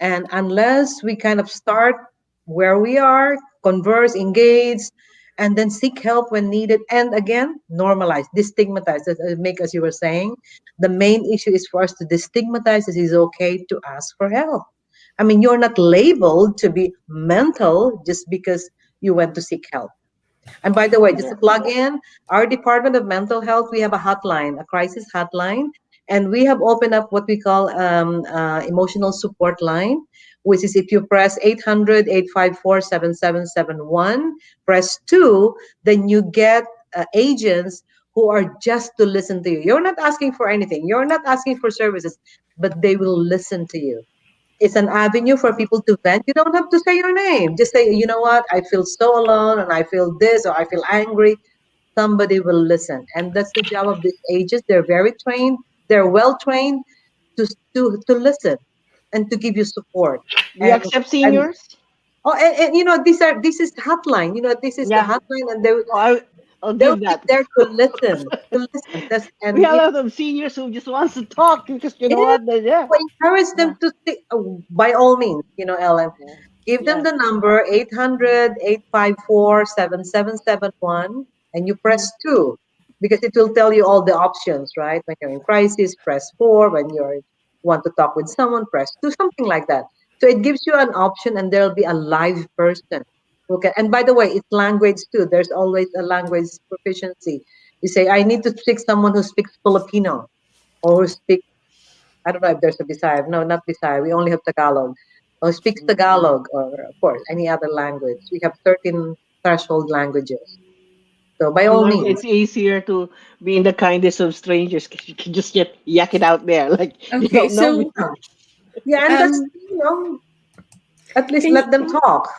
And unless we kind of start where we are, converse, engage, and then seek help when needed, and again, normalize, destigmatize, as you were saying, the main issue is for us to destigmatize it is okay to ask for help. I mean, you're not labeled to be mental just because you went to seek help. And by the way, just to plug in, our Department of Mental Health, we have a hotline, a crisis hotline, and we have opened up what we call emotional support line, which is if you press 800-854-7771, press 2, then you get agents who are just to listen to you. You're not asking for anything. You're not asking for services, but they will listen to you. It's an avenue for people to vent. You don't have to say your name. Just say, you know what, I feel so alone and I feel this or I feel angry. Somebody will listen. And that's the job of these ages. They're very trained, they're well trained to to listen and to give you support. Do you accept And seniors? oh, and this is hotline. This is the Yeah. hotline, and they Oh, I'll they'll give be that. there to listen, to listen. That's We and have a lot of seniors who just wants to talk because you know yeah, what? Yeah. to encourage them Yeah. to speak. By all means, LM, Yeah. give them Yeah. the number 800-854-7771, and you press 2 because it will tell you all the options, right? When you're in crisis, press 4. When you want to talk with someone, press 2, something like that. So it gives you an option, and there'll be a live person. Okay, and by the way, it's language too. There's always a language proficiency. You say, I need to speak someone who speaks Filipino or who speaks, I don't know if there's a Bisaya. No, not Bisaya. We only have Tagalog. Or speaks Tagalog, or of course, any other language. We have 13 threshold languages. So by all Sometimes means, it's easier to be in the kindness of strangers because you can just get yak it out there. Like you Okay, don't know me. so yeah, yeah, and that's, um, at least can you let them talk.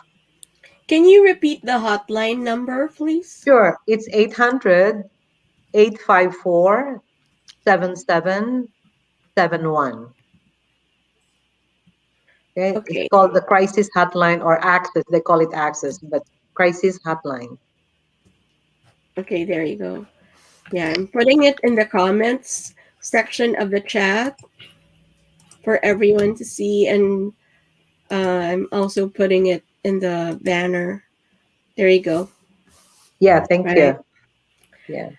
can you repeat the hotline number, please? Sure, it's 800-854-7771. Okay, it's Okay, called the crisis hotline or access. They call it access, but crisis hotline. okay, there you go. Yeah, I'm putting it in the comments section of the chat for everyone to see, and I'm also putting it in the banner. There you go. Yeah, thank Right. you. Yeah.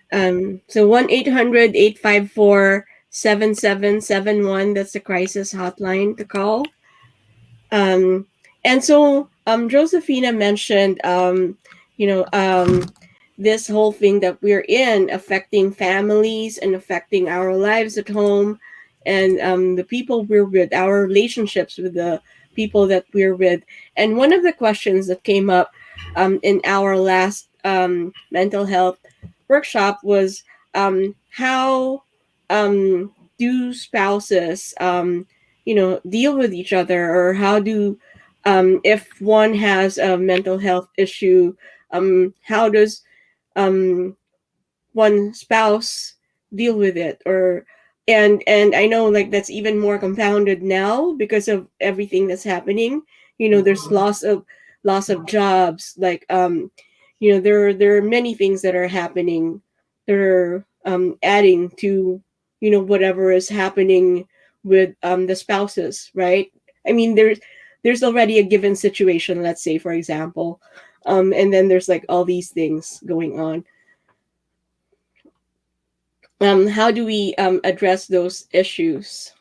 So 1-800-854-7771. That's the crisis hotline to call. And so Josephina mentioned this whole thing that we're in affecting families and affecting our lives at home, and the people we're with, our relationships with the people that we're with. And one of the questions that came up in our last mental health workshop was how do spouses deal with each other, or how do if one has a mental health issue, how does um, one spouse deal with it? Or and I know, like, that's even more compounded now because of everything that's happening. There's loss of jobs, like there are many things that are happening that are adding to whatever is happening with the spouses, right? I mean, there's already a given situation, let's say, for example, and then there's like all these things going on. How do we address those issues?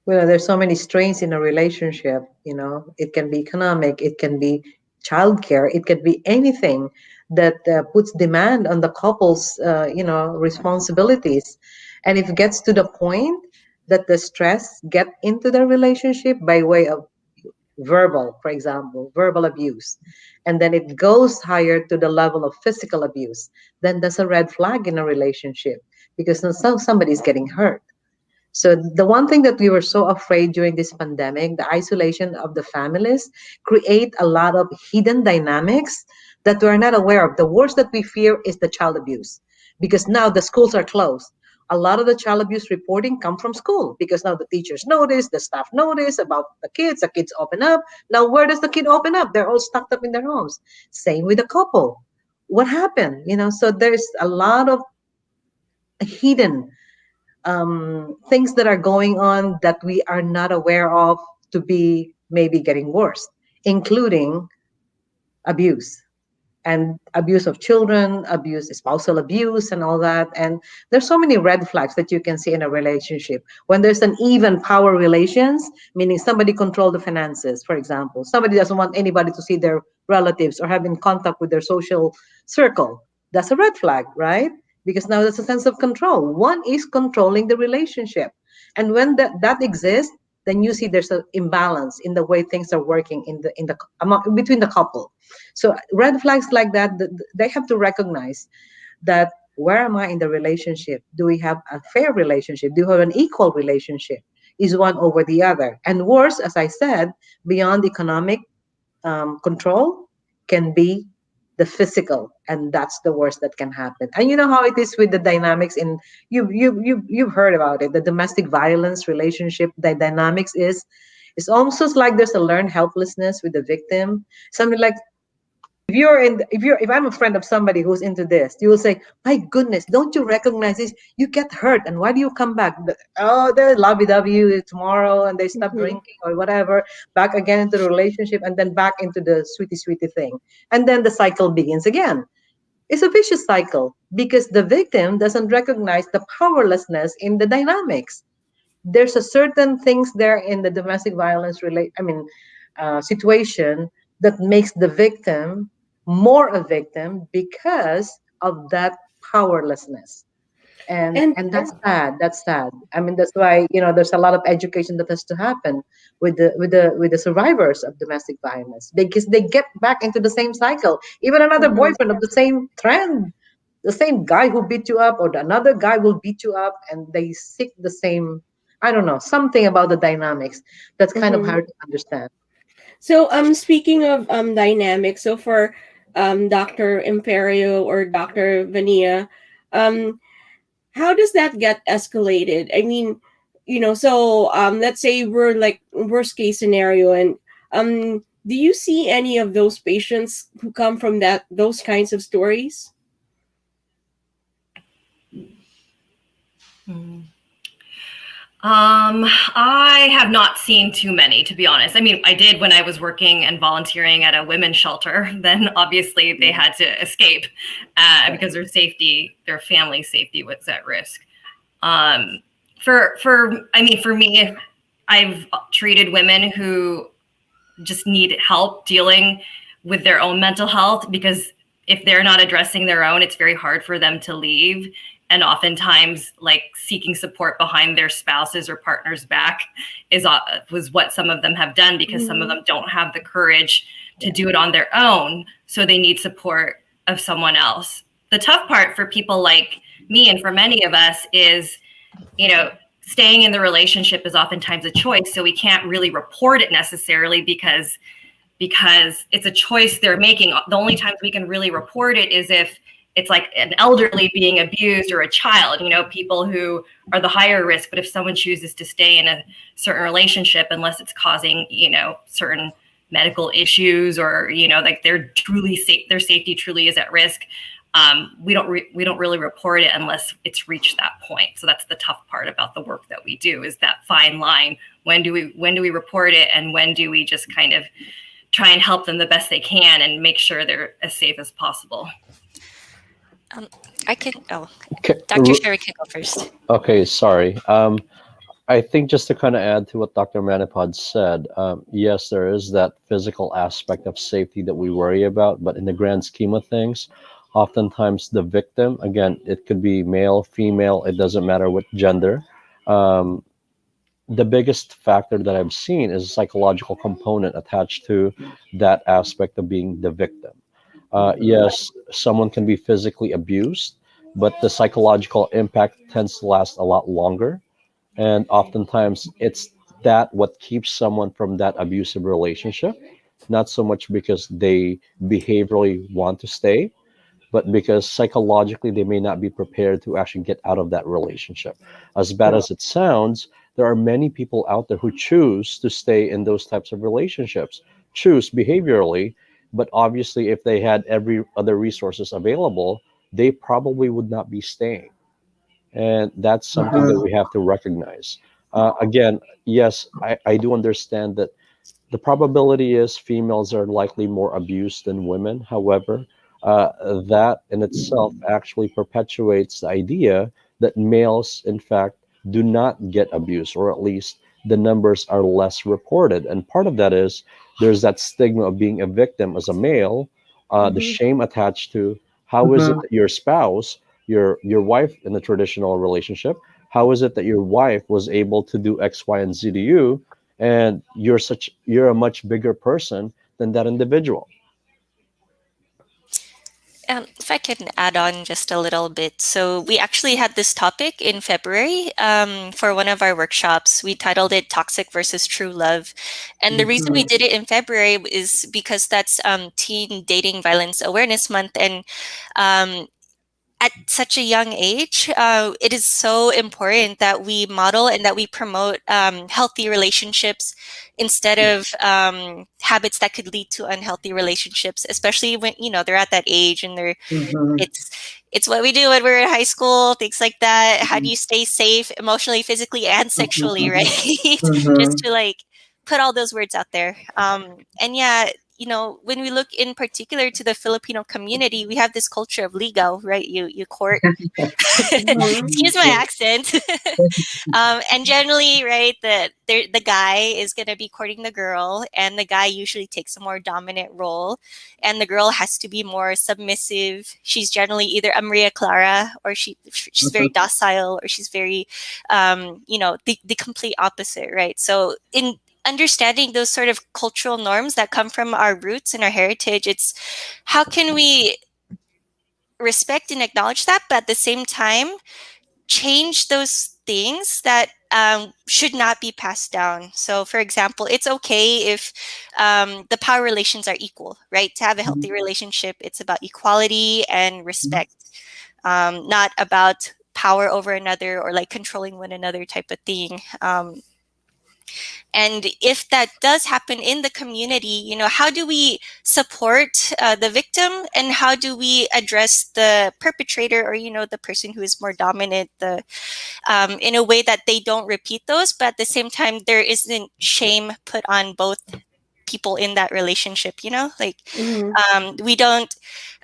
Well, there's so many strains in a relationship. It can be economic, it can be childcare, it can be anything that puts demand on the couple's, responsibilities. And if it gets to the point that the stress get into the relationship by way of verbal, for example, verbal abuse, and then it goes higher to the level of physical abuse, then that's a red flag in a relationship because somebody's getting hurt. So the one thing that we were so afraid during this pandemic, the isolation of the families, create a lot of hidden dynamics that we're not aware of. The worst that we fear is the child abuse because now the schools are closed. A lot of the child abuse reporting come from school because now the teachers notice, the staff notice about the kids open up. Now, where does the kid open up? They're all stuck up in their homes. Same with the couple. What happened? So there's a lot of hidden things that are going on that we are not aware of to be maybe getting worse, including abuse and abuse of children, abuse, spousal abuse, and all that. And there's so many red flags that you can see in a relationship. When there's an even power relations, meaning somebody control the finances, for example, somebody doesn't want anybody to see their relatives or have in contact with their social circle. That's a red flag, right? Because now there's a sense of control. One is controlling the relationship. And when that exists, then you see there's an imbalance in the way things are working between the couple. So red flags like that, they have to recognize that where am I in the relationship? Do we have a fair relationship? Do we have an equal relationship? is one over the other. And worse, as I said, beyond economic control can be the physical, and that's the worst that can happen. And you know how it is with the dynamics in you've heard about it. The domestic violence relationship, the dynamics is it's almost like there's a learned helplessness with the victim. Something like if I'm a friend of somebody who's into this, you will say, my goodness, don't you recognize this? You get hurt, and why do you come back? Oh, they're lovey-dovey tomorrow, and they stop Mhm. drinking or whatever, back again into the relationship, and then back into the sweetie thing, and then the cycle begins again. It's a vicious cycle because the victim doesn't recognize the powerlessness in the dynamics. There's a certain things there in the domestic violence situation that makes the victim more a victim because of that powerlessness. and And and that's sad. I mean, that's why, there's a lot of education that has to happen with the survivors of domestic violence, because they get back into the same cycle, even another Mhm. boyfriend of the same trend, the same guy who beat you up, or another guy will beat you up, and they seek the same. I don't know, something about the dynamics that's kind of Mhm. hard to understand. So speaking of dynamics, so for Dr. Imperio or Dr. Vania, um how does that get escalated? I mean, so let's say we're like worst case scenario, and do you see any of those patients who come from those kinds of stories? I have not seen too many, to be honest. I mean, I did when I was working and volunteering at a women's shelter. Then obviously they had to escape because their family safety was at risk. Um, for me, I've treated women who just need help dealing with their own mental health, because if they're not addressing their own, it's very hard for them to leave. And oftentimes, like, seeking support behind their spouses or partners back was what some of them have done, because some of them don't have the courage to do it on their own, so they need support of someone else. The tough part for people like me and for many of us is, staying in the relationship is oftentimes a choice, so we can't really report it necessarily because it's a choice they're making. The only times we can really report it is if it's like an elderly being abused or a child, people who are the higher risk. But if someone chooses to stay in a certain relationship, unless it's causing, certain medical issues, or, like their safety truly is at risk, we don't really report it unless it's reached that point. So that's the tough part about the work that we do, is that fine line. When do we report it, and when do we just kind of try and help them the best they can and make sure they're as safe as possible? I could. Oh, Okay, Dr. Sherwin can go first. okay, sorry. I think just to kind of add to what Dr. Manipod said, yes, there is that physical aspect of safety that we worry about, but in the grand scheme of things, oftentimes the victim, again, it could be male, female, it doesn't matter what gender. Um, the biggest factor that I've seen is a psychological component attached to that aspect of being the victim. Yes, someone can be physically abused, but the psychological impact tends to last a lot longer. And oftentimes it's that what keeps someone from that abusive relationship, not so much because they behaviorally want to stay, but because psychologically they may not be prepared to actually get out of that relationship. As bad as it sounds, there are many people out there who choose to stay in those types of relationships, choose behaviorally, but obviously if they had every other resources available, they probably would not be staying. And that's something that we have to recognize. Again, yes, I do understand that the probability is females are likely more abused than women. However, that in itself actually perpetuates the idea that males, in fact, do not get abused, or at least the numbers are less reported. And part of that is there's that stigma of being a victim as a male, the shame attached to how is it that your spouse, your wife in the traditional relationship, how is it that your wife was able to do X, Y, and Z to you, and you're a much bigger person than that individual. If I can add on just a little bit. So we actually had this topic in February for one of our workshops. We titled it Toxic versus True Love. And the reason we Mhm. did it in February is because that's Teen Dating Violence Awareness Month. And um, at such a young age, it is so important that we model and that we promote healthy relationships instead of habits that could lead to unhealthy relationships, especially when, you know, they're at that age and they're Mhm. it's it's what we do when we're in high school, things like that. How do you stay safe emotionally, physically, and sexually, right? Just Mhm. to like put all those words out there. And yeah, you know, when we look in particular to the Filipino community, we have this culture of ligaw, right? You court. Mhm. Excuse my accent. And generally, right, the guy is gonna be courting the girl, and the guy usually takes a more dominant role, and the girl has to be more submissive. She's generally either a Maria Clara, or she's very docile, or she's very, you know, the complete opposite, right? So in understanding those sort of cultural norms that come from our roots and our heritage, it's how can we respect and acknowledge that, but at the same time change those things that should not be passed down. So, for example, it's okay if the power relations are equal, right? To have a healthy relationship, it's about equality and respect, not about power over another or like controlling one another type of thing. And if that does happen in the community, you know, how do we support the victim, and how do we address the perpetrator, or, you know, the person who is more dominant, the in a way that they don't repeat those, but at the same time, there isn't shame put on both people in that relationship, you know, like Mhm. we don't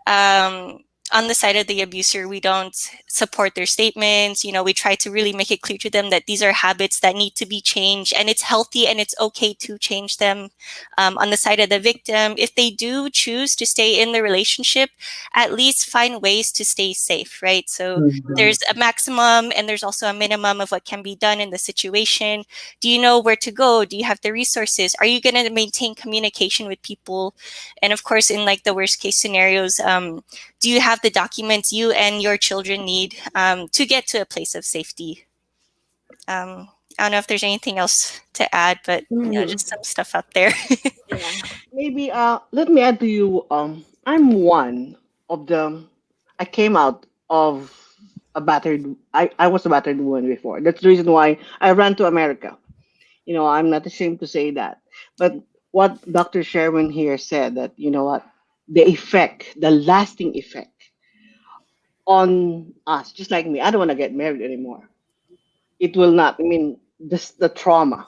um, on the side of the abuser, we don't support their statements. You know, we try to really make it clear to them that these are habits that need to be changed, and it's healthy and it's okay to change them. On the side of the victim, if they do choose to stay in the relationship, at least find ways to stay safe, right? So Mhm. there's a maximum and there's also a minimum of what can be done in the situation. Do you know where to go? Do you have the resources? Are you going to maintain communication with people? And of course, in like the worst case scenarios, do you have the documents you and your children need to get to a place of safety? I don't know if there's anything else to add, but you know, Mhm. just some stuff out there. Yeah. Maybe let me add to you. I'm one of the I came out of a battered I was a battered woman before. That's the reason why I ran to America. You know, I'm not ashamed to say that. But what Dr. Sherwin here said, that you know what, the effect, the lasting effect on us, just like me, I don't want to get married anymore. It will not. I mean, this the trauma,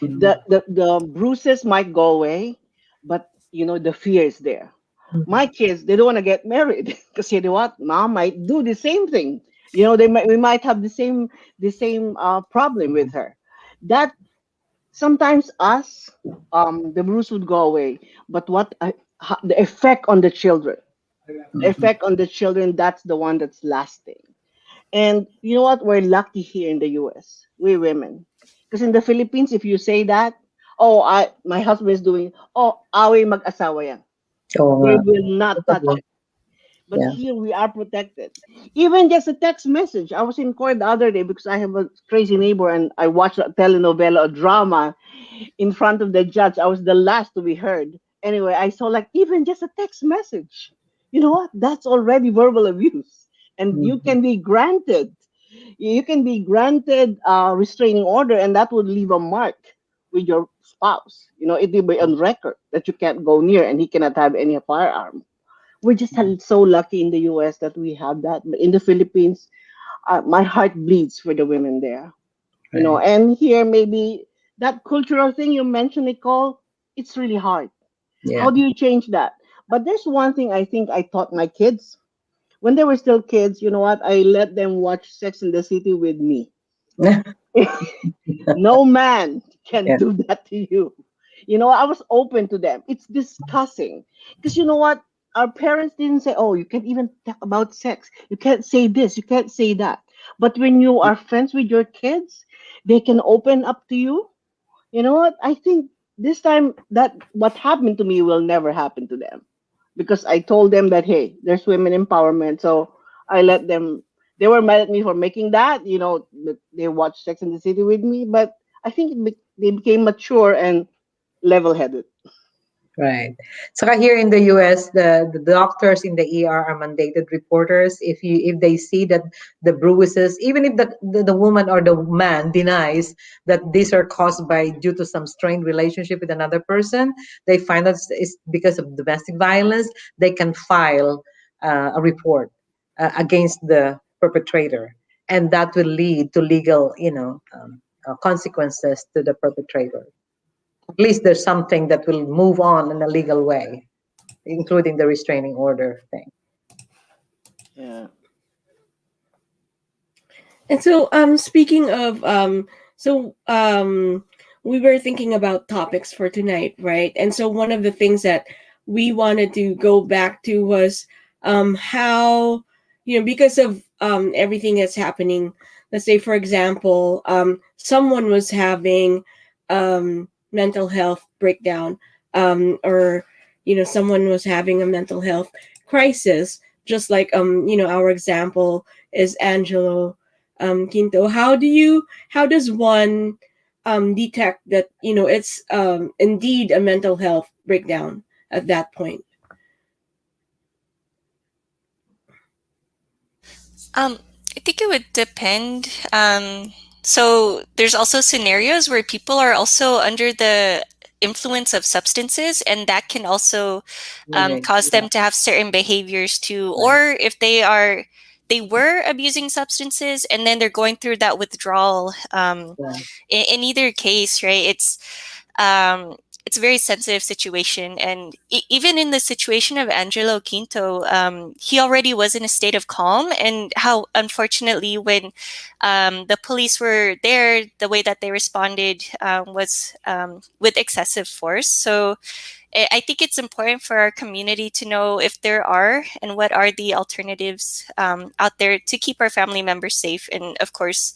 Mhm. the bruises might go away, but you know the fear is there. My kids, they don't want to get married because you know what, mom might do the same thing. You know, we might have the same problem with her. That sometimes us, the bruise would go away, but the effect on the children, that's the one that's lasting. And you know what? We're lucky here in the US, we women. Because in the Philippines, if you say that, oh, my husband is doing, oh, away mag-asawa yan. Oo nga. They will not touch Totoo. it. But Yeah. here we are protected. Even just a text message. I was in court the other day because I have a crazy neighbor and I watched a telenovela, a drama in front of the judge. I was the last to be heard. Anyway, I saw like even just a text message. You know what? That's already verbal abuse. And Mhm. you can be granted a restraining order, and that would leave a mark with your spouse. You know, it will be on record that you can't go near and he cannot have any firearm. We're just so lucky in the US that we have that. But in the Philippines, my heart bleeds for the women there. You know, Right. and here maybe that cultural thing you mentioned, Nicole, it's really hard. Yeah. How do you change that? But there's one thing I think I taught my kids when they were still kids. You know what? I let them watch Sex in the City with me. No man can Yeah. do that to you. You know, I was open to them. It's discussing. Because you know what? Our parents didn't say, oh, you can't even talk about sex. You can't say this. You can't say that. But when you are friends with your kids, they can open up to you. You know what? I think this time that what happened to me will never happen to them. because I told them that, hey, there's women empowerment. So I let them, they were mad at me for making that, they watched Sex and the City with me, but I think they became mature and level-headed. Right. So here in the US, the doctors in the ER are mandated reporters. If they see that the bruises, even if the woman or the man denies that these are caused by due to some strained relationship with another person, they find that it's because of domestic violence, they can file a report against the perpetrator, and that will lead to legal, consequences to the perpetrator. At least there's something that will move on in a legal way, including the restraining order thing. Yeah. And so, speaking of, we were thinking about topics for tonight, right? And so one of the things that we wanted to go back to was how, because of everything that's happening, let's say, for example, someone was having mental health breakdown, or someone was having a mental health crisis, just like our example is Angelo Quinto. How does one detect that it's indeed a mental health breakdown at that point? I think it would depend. So there's also scenarios where people are also under the influence of substances, and that can also cause them to have certain behaviors too. Or if they were abusing substances and then they're going through that withdrawal. In either case, right? It's a very sensitive situation, and even in the situation of Angelo Quinto, he already was in a state of calm, and how unfortunately when the police were there, the way that they responded was with excessive force. So I think it's important for our community to know if there are and what are the alternatives out there to keep our family members safe, and of course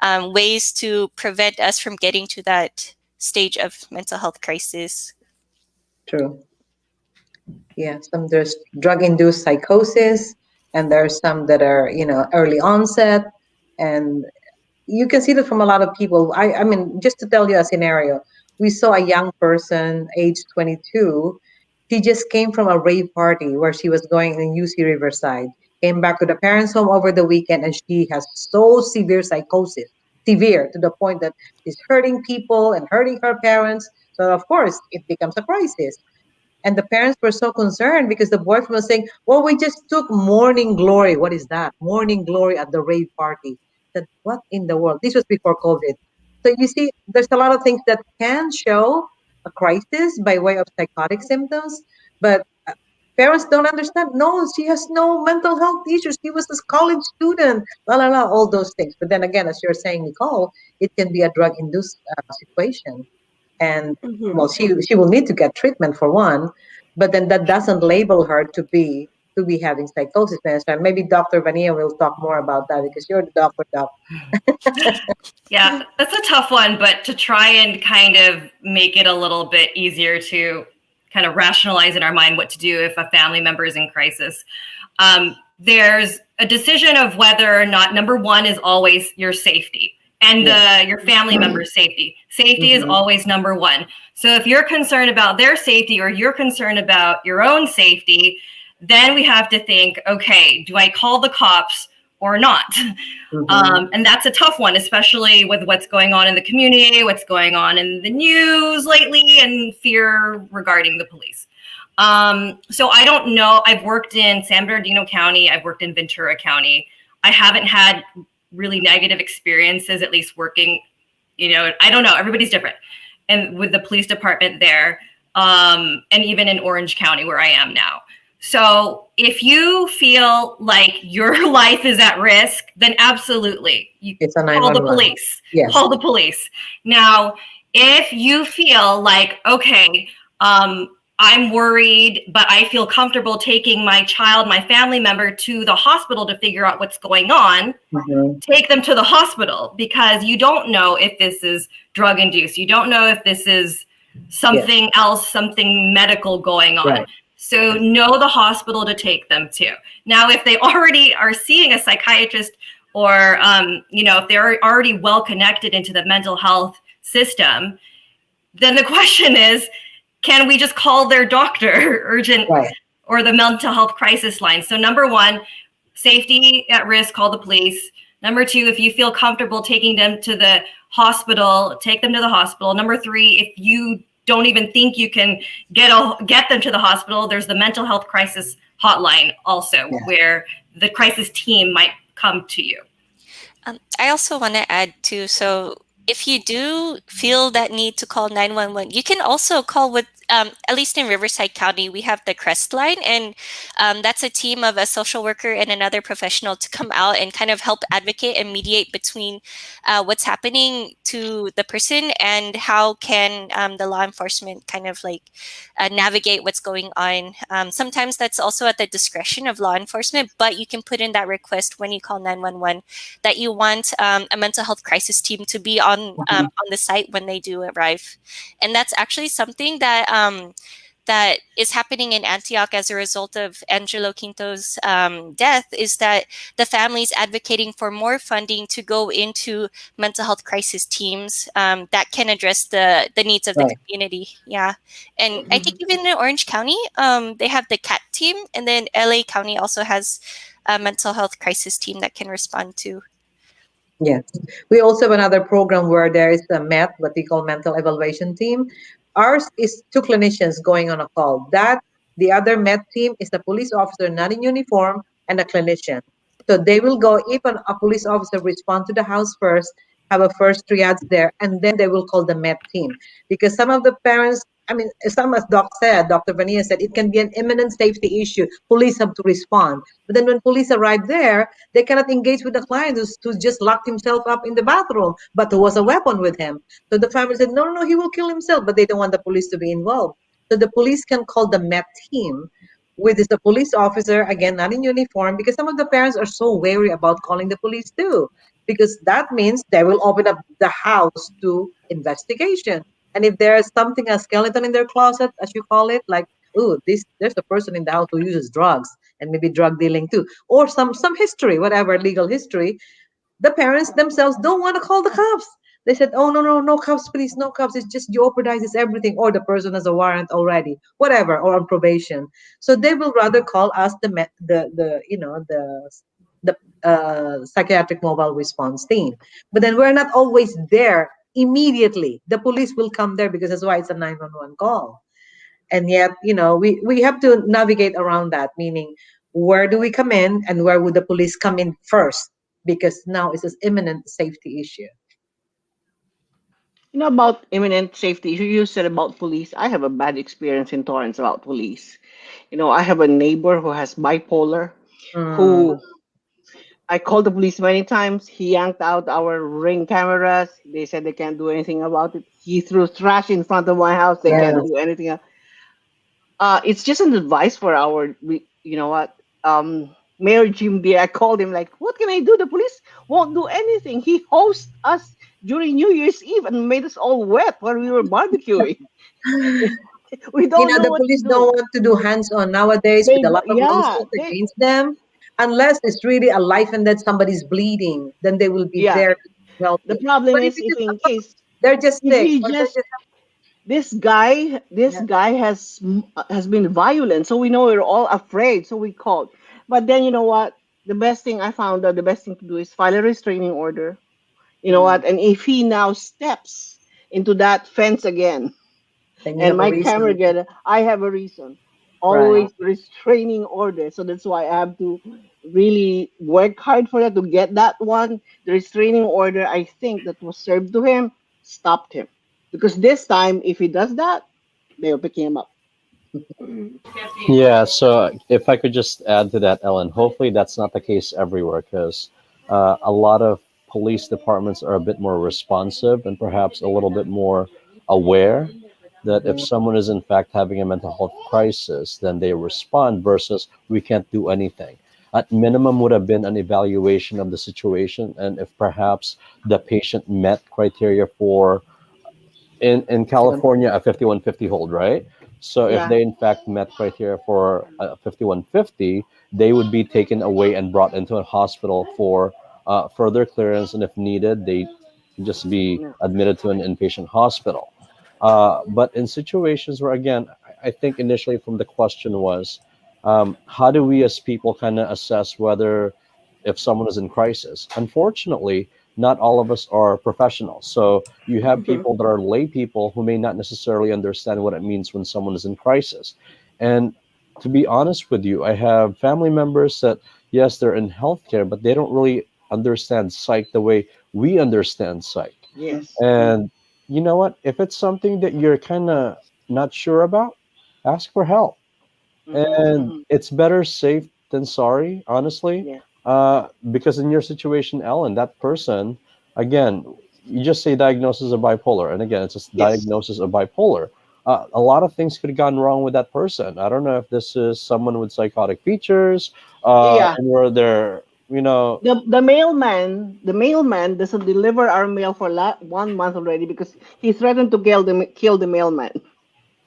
ways to prevent us from getting to that stage of mental health crisis. True. Yeah, there's drug-induced psychosis, and there's some that are early onset, and you can see that from a lot of people. I mean, just to tell you a scenario, we saw a young person, age 22. She just came from a rave party where she was going in UC Riverside, came back to the parents' home over the weekend, and she has so severe psychosis, severe to the point that she's hurting people and hurting her parents. So of course, it becomes a crisis. And the parents were so concerned because the boyfriend was saying, well, we just took morning glory. What is that? Morning glory at the rave party. I said, what in the world? This was before COVID. So you see, there's a lot of things that can show a crisis by way of psychotic symptoms, but parents don't understand. No, she has no mental health issues. She was a college student, all those things. But then again, as you're saying, Nicole, it can be a drug-induced situation. And well, she will need to get treatment for one, but then that doesn't label her to be having psychosis. And maybe Dr. Vania will talk more about that because you're the doctor, Doc. Yeah, that's a tough one, but to try and kind of make it a little bit easier to kind of rationalize in our mind what to do if a family member is in crisis. There's a decision of whether or not, number one is always your safety and your family member's safety. Safety is always number one. So if you're concerned about their safety or you're concerned about your own safety, then we have to think, okay, do I call the cops or not? And that's a tough one, especially with what's going on in the community, what's going on in the news lately, and fear regarding the police. So I don't know. I've worked in San Bernardino County. I've worked in Ventura County. I haven't had really negative experiences, at least working, I don't know. Everybody's different. And with the police department there, and even in Orange County where I am now. So if you feel like your life is at risk, then absolutely, you call the police. Yes. Call the police. Now, if you feel like, okay, I'm worried, but I feel comfortable taking my child, my family member to the hospital to figure out what's going on, take them to the hospital, because you don't know if this is drug induced. You don't know if this is something else, something medical going on. Right. So know the hospital to take them to. Now, if they already are seeing a psychiatrist, or if they're already well connected into the mental health system, then the question is, can we just call their doctor urgent or the mental health crisis line? So number one, safety at risk, call the police. Number two, if you feel comfortable taking them to the hospital, take them to the hospital. Number three, if you don't even think you can get them to the hospital, there's the mental health crisis hotline also, where the crisis team might come to you. I also want to add too, so if you do feel that need to call 911, you can also call with, at least in Riverside County, we have the CREST line, and that's a team of a social worker and another professional to come out and kind of help advocate and mediate between what's happening to the person and how can the law enforcement kind of like navigate what's going on. Sometimes that's also at the discretion of law enforcement, but you can put in that request when you call 911 that you want a mental health crisis team to be on the site when they do arrive. And that's actually something that that is happening in Antioch as a result of Angelo Quinto's death, is that the family's advocating for more funding to go into mental health crisis teams that can address the needs of the community. Yeah. And I think even in Orange County, they have the CAT team, and then LA County also has a mental health crisis team that can respond to. Yes. We also have another program where there is a MET, what we call mental evaluation team. Ours is 2 clinicians going on a call. The other MET team is the police officer not in uniform and a clinician. So they will go, if a police officer respond to the house first, have a first triage there, and then they will call the MET team. Because some of the parents, as Dr. Vania said, it can be an imminent safety issue. Police have to respond. But then when police arrive there, they cannot engage with the client who just locked himself up in the bathroom, but who was a weapon with him. So the family said, no, he will kill himself, but they don't want the police to be involved. So the police can call the MET team, which is the police officer, again, not in uniform, because some of the parents are so wary about calling the police too, because that means they will open up the house to investigation. And if there's something, a skeleton in their closet, as you call it, like, there's a person in the house who uses drugs and maybe drug dealing too, or some history, whatever, legal history, the parents themselves don't want to call the cops. They said, oh, no cops, please, no cops. It's just jeopardizes everything. Or the person has a warrant already, whatever, or on probation. So they will rather call us the psychiatric mobile response team. But then we're not always there immediately. The police will come there because that's why it's a 911 call. And yet, we have to navigate around that, meaning where do we come in and where would the police come in first? Because now it's an imminent safety issue. About imminent safety, you said about police. I have a bad experience in Torrance about police. I have a neighbor who has bipolar, who I called the police many times. He yanked out our Ring cameras. They said they can't do anything about it. He threw trash in front of my house. They can't do anything else. It's just an advice for Mayor Jim D. I called him like, what can I do? The police won't do anything. He hosts us during New Year's Eve and made us all wet while we were barbecuing. We don't know the what police to do. don't want to do hands-on nowadays with a lot of lawsuits against them. Unless it's really a life and death, somebody's bleeding, then they will be there to help. The problem But is if in case they're just sick. This guy has been violent, so we know we're all afraid, so we called. But then you know what? The best thing I found out, the best thing to do is file a restraining order. You know what? And if he now steps into that fence again, and my camera get, I have a reason. Always restraining order. So that's why I have to really work hard for that to get that one. The restraining order, I think, that was served to him stopped him. Because this time, if he does that, they'll pick him up. Yeah, so if I could just add to that, Ellen, hopefully that's not the case everywhere, because a lot of police departments are a bit more responsive and perhaps a little bit more aware that if someone is in fact having a mental health crisis, then they respond versus we can't do anything. At minimum would have been an evaluation of the situation, and if perhaps the patient met criteria for, in California, a 5150 hold, right? So if Yeah. they in fact met criteria for 5150, they would be taken away and brought into a hospital for further clearance, and if needed, they just be Yeah. admitted to an inpatient hospital. But in situations where, again, I think initially from the question was, how do we as people kind of assess whether if someone is in crisis? Unfortunately, not all of us are professionals. So you have Mhm. people that are lay people who may not necessarily understand what it means when someone is in crisis. And to be honest with you, I have family members that, yes, they're in healthcare, but they don't really understand psych the way we understand psych. Yes. Yeah. And you know what? If it's something that you're kind of not sure about, ask for help. Mhm. And Mhm. it's better safe than sorry, honestly. Yeah. Because in your situation, Ellen, that person, again, you just say diagnosis of bipolar. And again, it's a Yes. diagnosis of bipolar. A lot of things could have gone wrong with that person. I don't know if this is someone with psychotic features, Yeah. and where they're, you know, The mailman doesn't deliver our mail for 1 month already because he threatened to kill the mailman.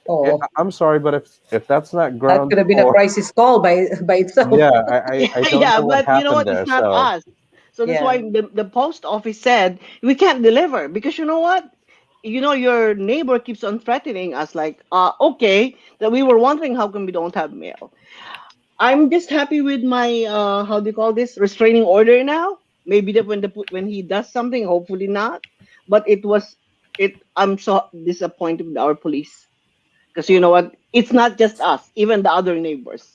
Oh, I'm sorry, but if that's not that grounds could have been a for, crisis call by itself. yeah, I don't Yeah, know what but you know happened what? there. It's not So us. So that's Yeah. why the post office said we can't deliver because you know what? Your neighbor keeps on threatening us like, okay, that we were wondering how come we don't have mail. I'm just happy with my how do you call this, restraining order now. Maybe that when he does something, hopefully not. But it. I'm so disappointed with our police because you know what? It's not just us, even the other neighbors.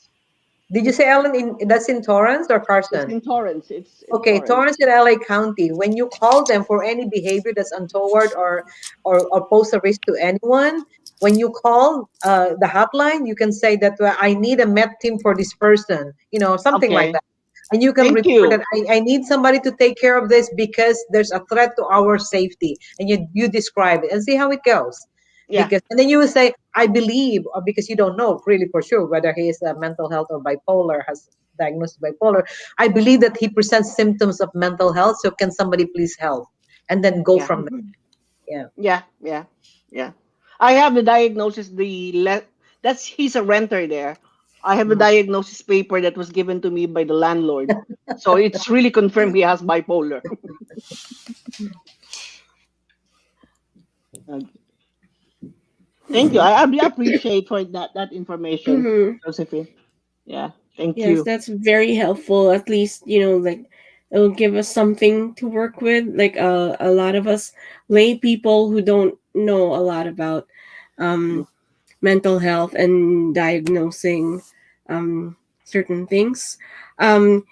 Did you say Ellen that's in Torrance or It's Carson? in Torrance. It's in Okay, Torrance. Torrance in LA County. When you call them for any behavior that's untoward or pose a risk to anyone, when you call the hotline, you can say that, "Well, I need a med team for this person," something like Okay. that. And you can Thank report you. that I need somebody to take care of this because there's a threat to our safety. And you describe it and see how it goes. Yeah. Because and then you will say, I believe, or because you don't know really for sure whether he is a mental health or bipolar, has diagnosed bipolar. I believe that he presents symptoms of mental health. So can somebody please help? And then go Yeah. from there. Yeah. Yeah. Yeah. Yeah. I have the diagnosis. That's he's a renter there. I have the Mm. diagnosis paper that was given to me by the landlord. So it's really confirmed he has bipolar. Uh, Thank you. I really appreciate for that information, Mhm. Josephine. Yeah. Thank Yes, you. that's very helpful. At least, like it'll give us something to work with. Like a lot of us lay people who don't know a lot about Mm. um, mental health and diagnosing certain things. Um,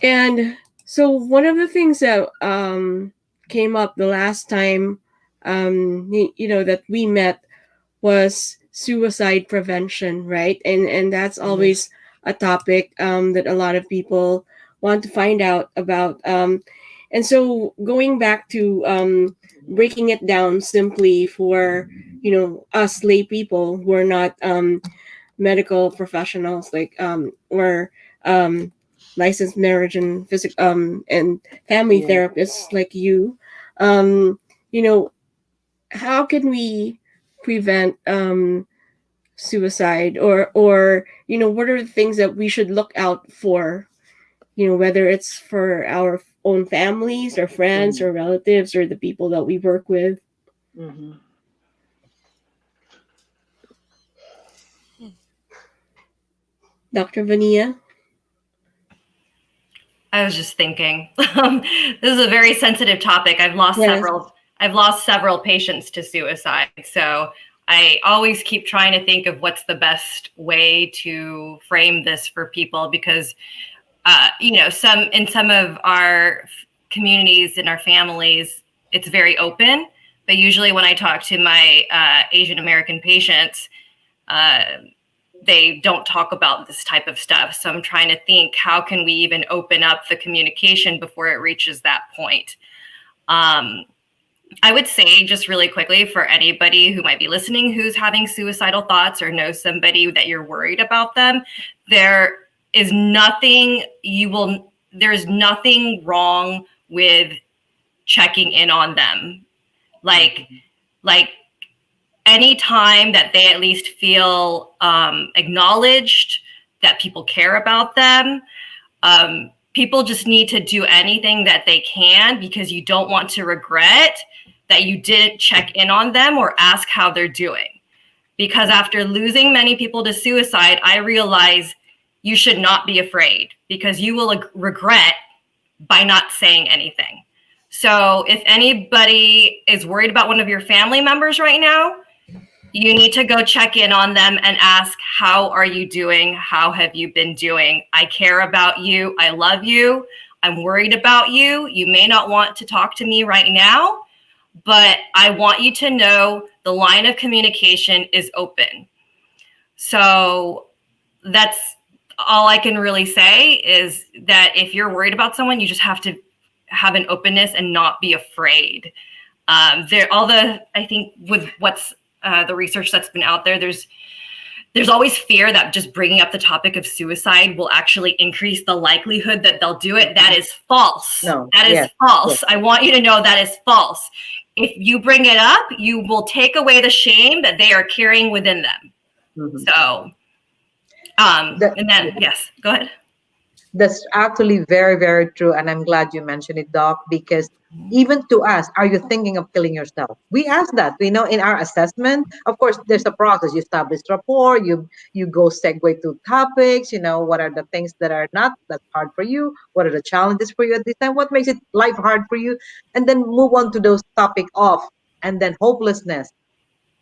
and so one of the things that came up the last time, that we met was suicide prevention, right? And that's Mhm. always a topic that a lot of people want to find out about. And so going back to breaking it down simply for us lay people who are not medical professionals, like or um, licensed marriage and and family Yeah. therapists like you. Um, you know, how can we prevent suicide, or what are the things that we should look out for, whether it's for our own families or friends Mm-hmm. or relatives or the people that we work with. Mm-hmm. Dr. Vania? I was just thinking. This is a very sensitive topic. Yes. I've lost several patients to suicide. So I always keep trying to think of what's the best way to frame this for people because some of our communities and our families, it's very open. But usually when I talk to my Asian American patients, uh, they don't talk about this type of stuff. So I'm trying to think, how can we even open up the communication before it reaches that point? I would say just really quickly for anybody who might be listening who's having suicidal thoughts or knows somebody that you're worried about them, there's nothing wrong with checking in on them. Like any time that they at least feel acknowledged, that people care about them. People just need to do anything that they can, because you don't want to regret that you didn't check in on them or ask how they're doing. Because after losing many people to suicide, I realize you should not be afraid, because you will regret by not saying anything. So if anybody is worried about one of your family members right now, you need to go check in on them and ask, how are you doing? How have you been doing? I care about you. I love you. I'm worried about you. You may not want to talk to me right now, but I want you to know the line of communication is open. So that's all I can really say, is that if you're worried about someone, you just have to have an openness and not be afraid. I think with what's the research that's been out there, there's always fear that just bringing up the topic of suicide will actually increase the likelihood that they'll do it. That is false. No. That is false. Yes. I want you to know that is false. If you bring it up, you will take away the shame that they are carrying within them. Mm-hmm. So, and then, yes, go ahead. That's actually very, very true. And I'm glad you mentioned it, Doc, because even to us, are you thinking of killing yourself? We ask that. We know in our assessment, of course, there's a process. You establish rapport, you go segue to topics, what are the things that are not that hard for you? What are the challenges for you at this time? What makes it life hard for you? And then move on to those topic off. And then hopelessness.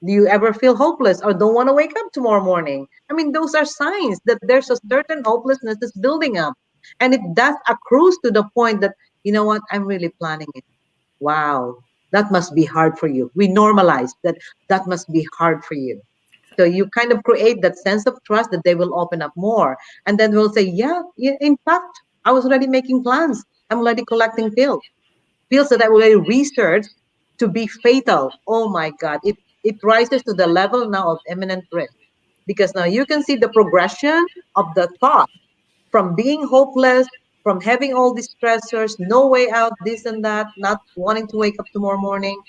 Do you ever feel hopeless or don't want to wake up tomorrow morning? I mean, those are signs that there's a certain hopelessness that's building up. And it does accrues to the point that, you know what, I'm really planning it. Wow, that must be hard for you. We normalize that must be hard for you. So you kind of create that sense of trust that they will open up more. And then we'll say, yeah, in fact, I was already making plans. I'm already collecting pills that I already researched to be fatal. Oh my God, it rises to the level now of imminent risk, because now you can see the progression of the thought from being hopeless, from having all these stressors, no way out, this and that, not wanting to wake up tomorrow morning,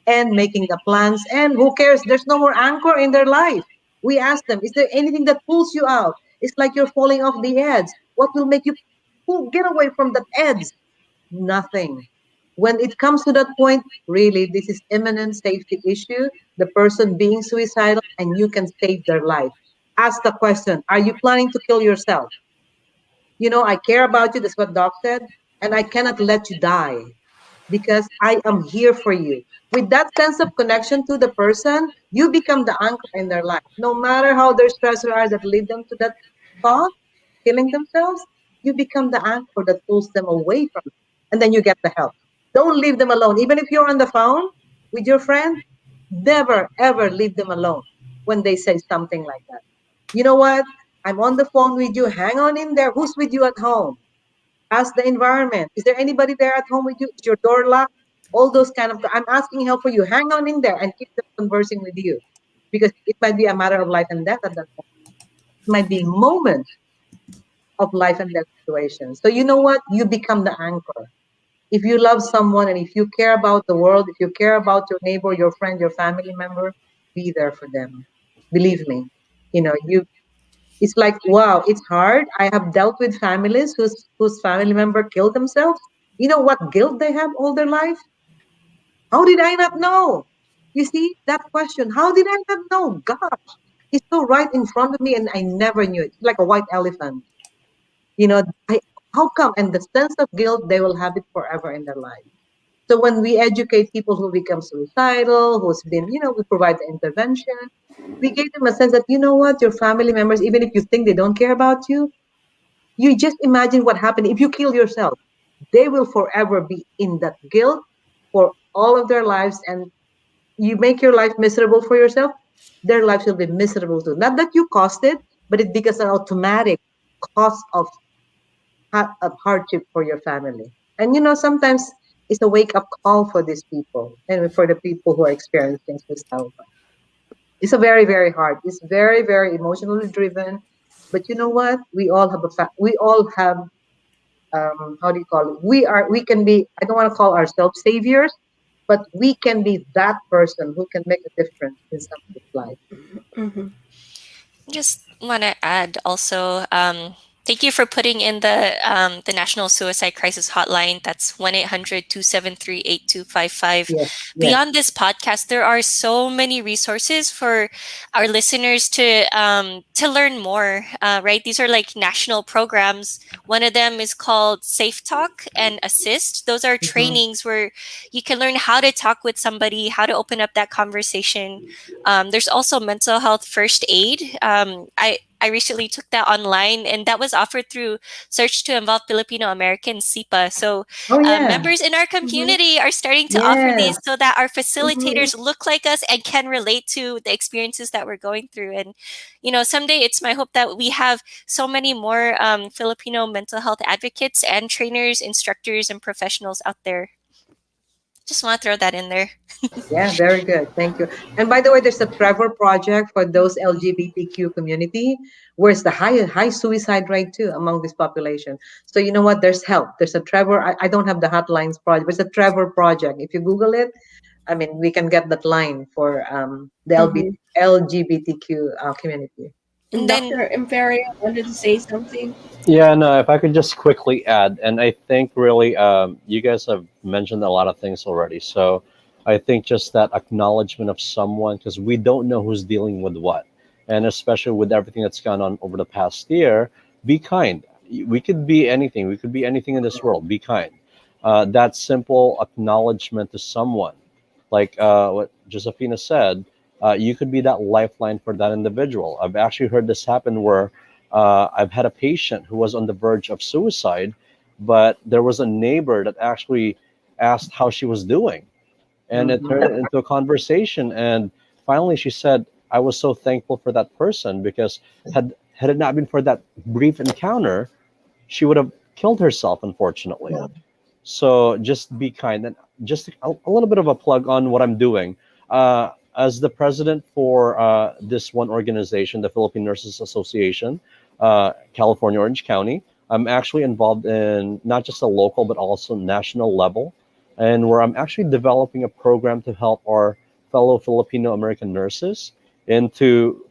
and making the plans. And who cares? There's no more anchor in their life. We ask them, is there anything that pulls you out? It's like you're falling off the edge. What will make you get away from that edge? Nothing. When it comes to that point, really, this is imminent safety issue, the person being suicidal, and you can save their life. Ask the question, are you planning to kill yourself? I care about you, that's what Doc said, and I cannot let you die because I am here for you. With that sense of connection to the person, you become the anchor in their life. No matter how their stressors are that lead them to that thought, killing themselves, you become the anchor that pulls them away from it. And then you get the help. Don't leave them alone. Even if you're on the phone with your friend, never, ever leave them alone when they say something like that. You know what? I'm on the phone with you. Hang on in there. Who's with you at home? Ask the environment. Is there anybody there at home with you? Is your door locked? All those kind of, I'm asking help for you. Hang on in there and keep them conversing with you, because it might be a matter of life and death at that point. It might be moments of life and death situations. So you know what? You become the anchor. If you love someone and if you care about the world, if you care about your neighbor, your friend, your family member, be there for them. Believe me, it's like, wow, it's hard. I have dealt with families whose family member killed themselves. You know what guilt they have all their life? How did I not know? You see, that question, how did I not know? Gosh, it's so right in front of me and I never knew it. It's like a white elephant. How come? And the sense of guilt, they will have it forever in their life. So when we educate people who become suicidal, who's been, we provide the intervention, we give them a sense that, you know what, your family members, even if you think they don't care about you, you just imagine what happened if you kill yourself. They will forever be in that guilt for all of their lives. And you make your life miserable for yourself, their lives will be miserable too. Not that you caused it, but it becomes an automatic cause of hardship for your family. And sometimes it's a wake-up call for these people and for the people who are experiencing suicide. It's a very, very hard. It's very, very emotionally driven. But you know what? We all have how do you call it? We can be, I don't want to call ourselves saviors, but we can be that person who can make a difference in somebody's life. Mm-hmm. Just want to add also, thank you for putting in the National Suicide Crisis Hotline. That's 1-800-273-8255. Yes, yes. Beyond this podcast, there are so many resources for our listeners to learn more. Right, these are like national programs. One of them is called Safe Talk and Assist. Those are Mhm. trainings where you can learn how to talk with somebody, how to open up that conversation. There's also mental health first aid. I recently took that online, and that was offered through Search to Involve Filipino American SIPA. So Oh yeah, members in our Mm-hmm. community are starting to offer yes, these so that our Mm-hmm. facilitators look like us and can relate to the experiences that we're going through. And someday it's my hope that we have so many more Filipino mental health advocates and trainers, instructors, and professionals out there. Just want to throw that in there. yeah, very good. Thank you. And by the way, there's a Trevor project for those LGBTQ community, where it's the high suicide rate too among this population. So you know what? There's help. There's a Trevor. I don't have the hotlines project, but it's a Trevor project. If you Google it, I mean, we can get that line for the Mm-hmm. LGBTQ community. And And then Dr. Imperio wanted to say something. Yeah, no, if I could just quickly add, and I think really you guys have mentioned a lot of things already. So I think just that acknowledgement of someone, because we don't know who's dealing with what. And especially with everything that's gone on over the past year, be kind. We could be anything. We could be anything in this world. Be kind. That simple acknowledgement to someone, like what Josephina said, you could be that lifeline for that individual. I've actually heard this happen where I've had a patient who was on the verge of suicide, but there was a neighbor that actually asked how she was doing, and it Mhm. turned into a conversation. And finally, she said, "I was so thankful for that person because had it not been for that brief encounter, she would have killed herself, unfortunately." So just be kind. And just a little bit of a plug on what I'm doing. As the president for this one organization, the Philippine Nurses Association, California Orange County, I'm actually involved in not just a local but also national level, and where I'm actually developing a program to help our fellow Filipino American nurses into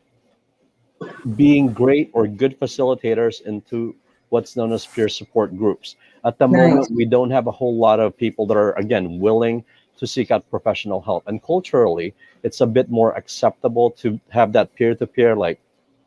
being great or good facilitators into what's known as peer support groups. At the Nice. moment, we don't have a whole lot of people that are, again, willing to seek out professional help. And culturally, it's a bit more acceptable to have that peer to peer, like,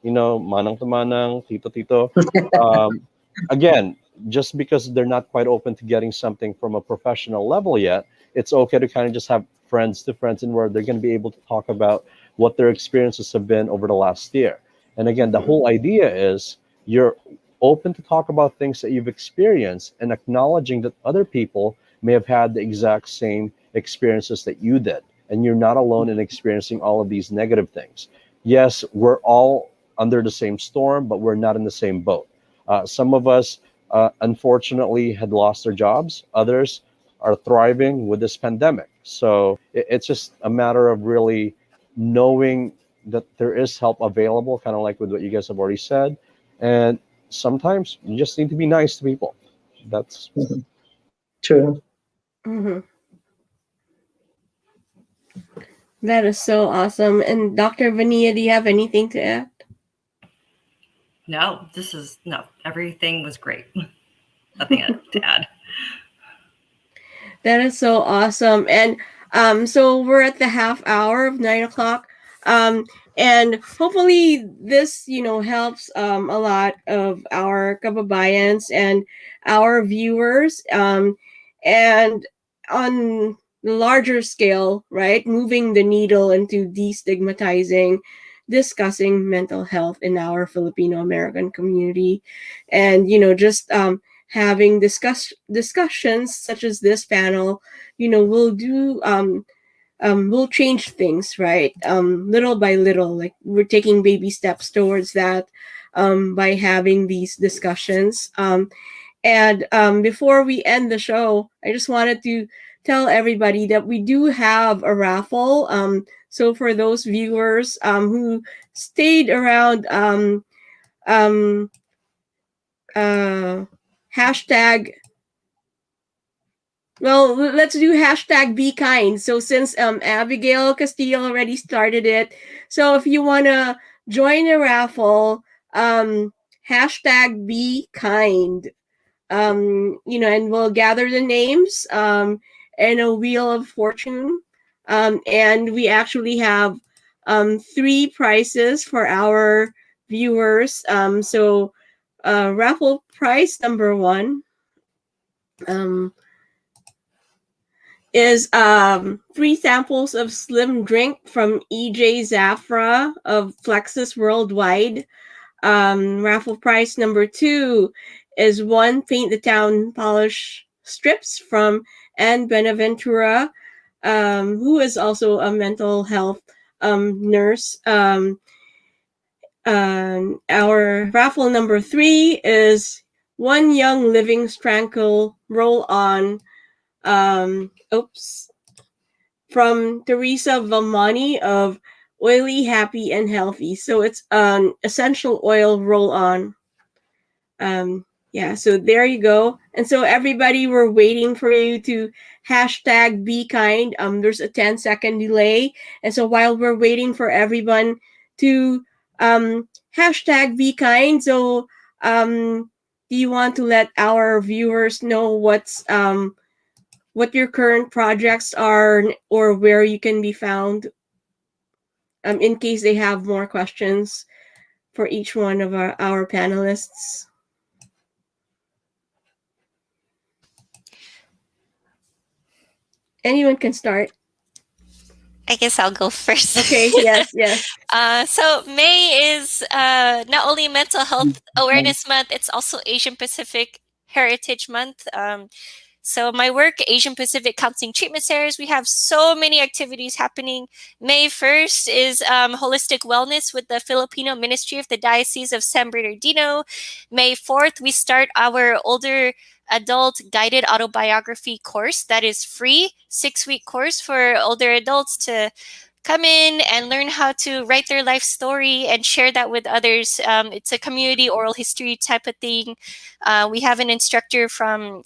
manang to manang, tito tito. Um, Again, just because they're not quite open to getting something from a professional level yet, it's okay to kind of just have friends to friends, and where they're going to be able to talk about what their experiences have been over the last year. And again, the whole idea is you're open to talk about things that you've experienced and acknowledging that other people may have had the exact same experiences that you did. And you're not alone in experiencing all of these negative things. Yes, we're all under the same storm, but we're not in the same boat. Some of us, unfortunately, had lost their jobs. Others are thriving with this pandemic. So it's just a matter of really knowing that there is help available, kind of like with what you guys have already said. And sometimes you just need to be nice to people. That's True. Mm-hmm. That is so awesome. And Dr. Vania, do you have anything to add? No, everything was great. Nothing to add. That is so awesome. And so we're at the half hour of 9 o'clock. And hopefully this, helps a lot of our kababayans and our viewers. And on the larger scale, right, moving the needle into destigmatizing, discussing mental health in our Filipino American community. And, just having discussions such as this panel, will change things, right? Little by little, like we're taking baby steps towards that by having these discussions. And before we end the show, I just wanted to tell everybody that we do have a raffle. So for those viewers who stayed around, hashtag Well, let's do hashtag be kind. So since Abigail Castillo already started it, so if you wanna join a raffle, hashtag be kind. And we'll gather the names and a wheel of fortune. And we actually have three prizes for our viewers. So raffle prize number one um, is free samples of Slim Drink from EJ Zafra of Plexus Worldwide. Raffle prize number two is one Paint the Town polish strips from Anne Benaventura, who is also a mental health nurse. Our raffle number three is one Young Living Strankle roll on. From Teresa Valmani of Oily, Happy, and Healthy. So it's an essential oil roll on. So there you go. And so everybody, we're waiting for you to hashtag be kind. There's a 10-second delay. And so while we're waiting for everyone to hashtag be kind, so do you want to let our viewers know what your current projects are or where you can be found in case they have more questions for each one of our panelists? Anyone can start. I guess I'll go first. Okay, yes. So May is not only Mental Health Awareness Month, it's also Asian Pacific Heritage Month. So my work, Asian Pacific Counseling Treatment Centers, we have so many activities happening. May 1st is Holistic Wellness with the Filipino Ministry of the Diocese of San Bernardino. May 4th, we start our older adult guided autobiography course that is free, 6-week course for older adults to come in and learn how to write their life story and share that with others. It's a community oral history type of thing. We have an instructor from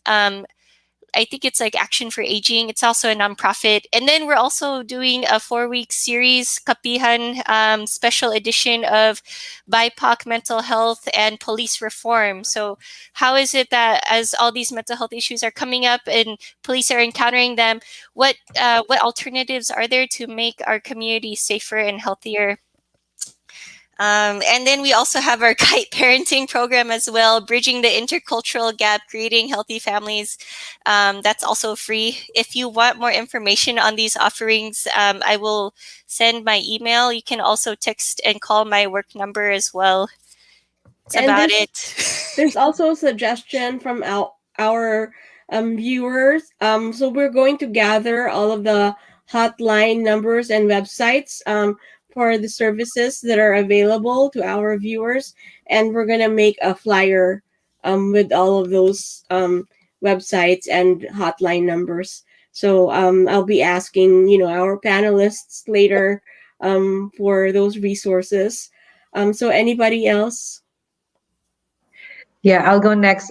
I think it's like Action for Aging. It's also a nonprofit. And then we're also doing a 4-week series, Kapihan, special edition of BIPOC mental health and police reform. So how is it that as all these mental health issues are coming up and police are encountering them, what alternatives are there to make our community safer and healthier? And then we also have our kite parenting program as well, bridging the intercultural gap, creating healthy families. That's also free. If you want more information on these offerings, I will send my email. You can also text and call my work number as well. That's about it. There's also a suggestion from our viewers. So we're going to gather all of the hotline numbers and websites for the services that are available to our viewers, and we're gonna make a flyer with all of those websites and hotline numbers. So I'll be asking our panelists later for those resources. So anybody else? Yeah, I'll go next.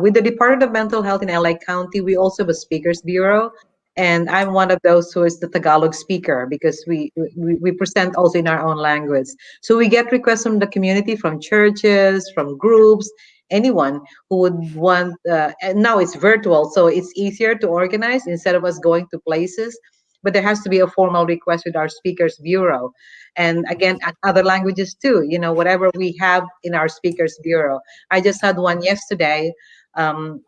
With the Department of Mental Health in LA County, we also have a speakers bureau, and I'm one of those who is the Tagalog speaker because we present also in our own language. So we get requests from the community, from churches, from groups, anyone who would want. And now it's virtual, so it's easier to organize instead of us going to places. But there has to be a formal request with our speakers bureau. And again, other languages too, whatever we have in our speakers bureau. I just had one yesterday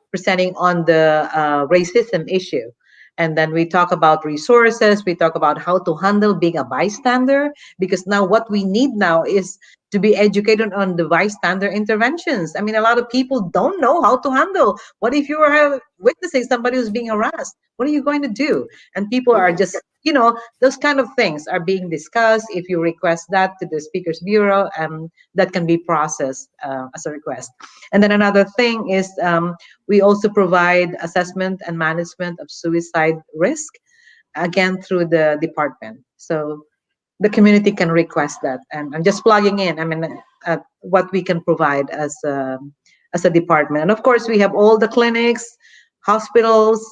presenting on the racism issue. And then we talk about resources, we talk about how to handle being a bystander, because now what we need now is to be educated on the bystander interventions. I mean, a lot of people don't know how to handle. What if you are witnessing somebody who's being harassed? What are you going to do? And people are just, those kind of things are being discussed. If you request that to the Speakers Bureau, that can be processed as a request. And then another thing is we also provide assessment and management of suicide risk, again, through the department. So the community can request that. And I'm just plugging in, what we can provide as a department. And of course, we have all the clinics, hospitals,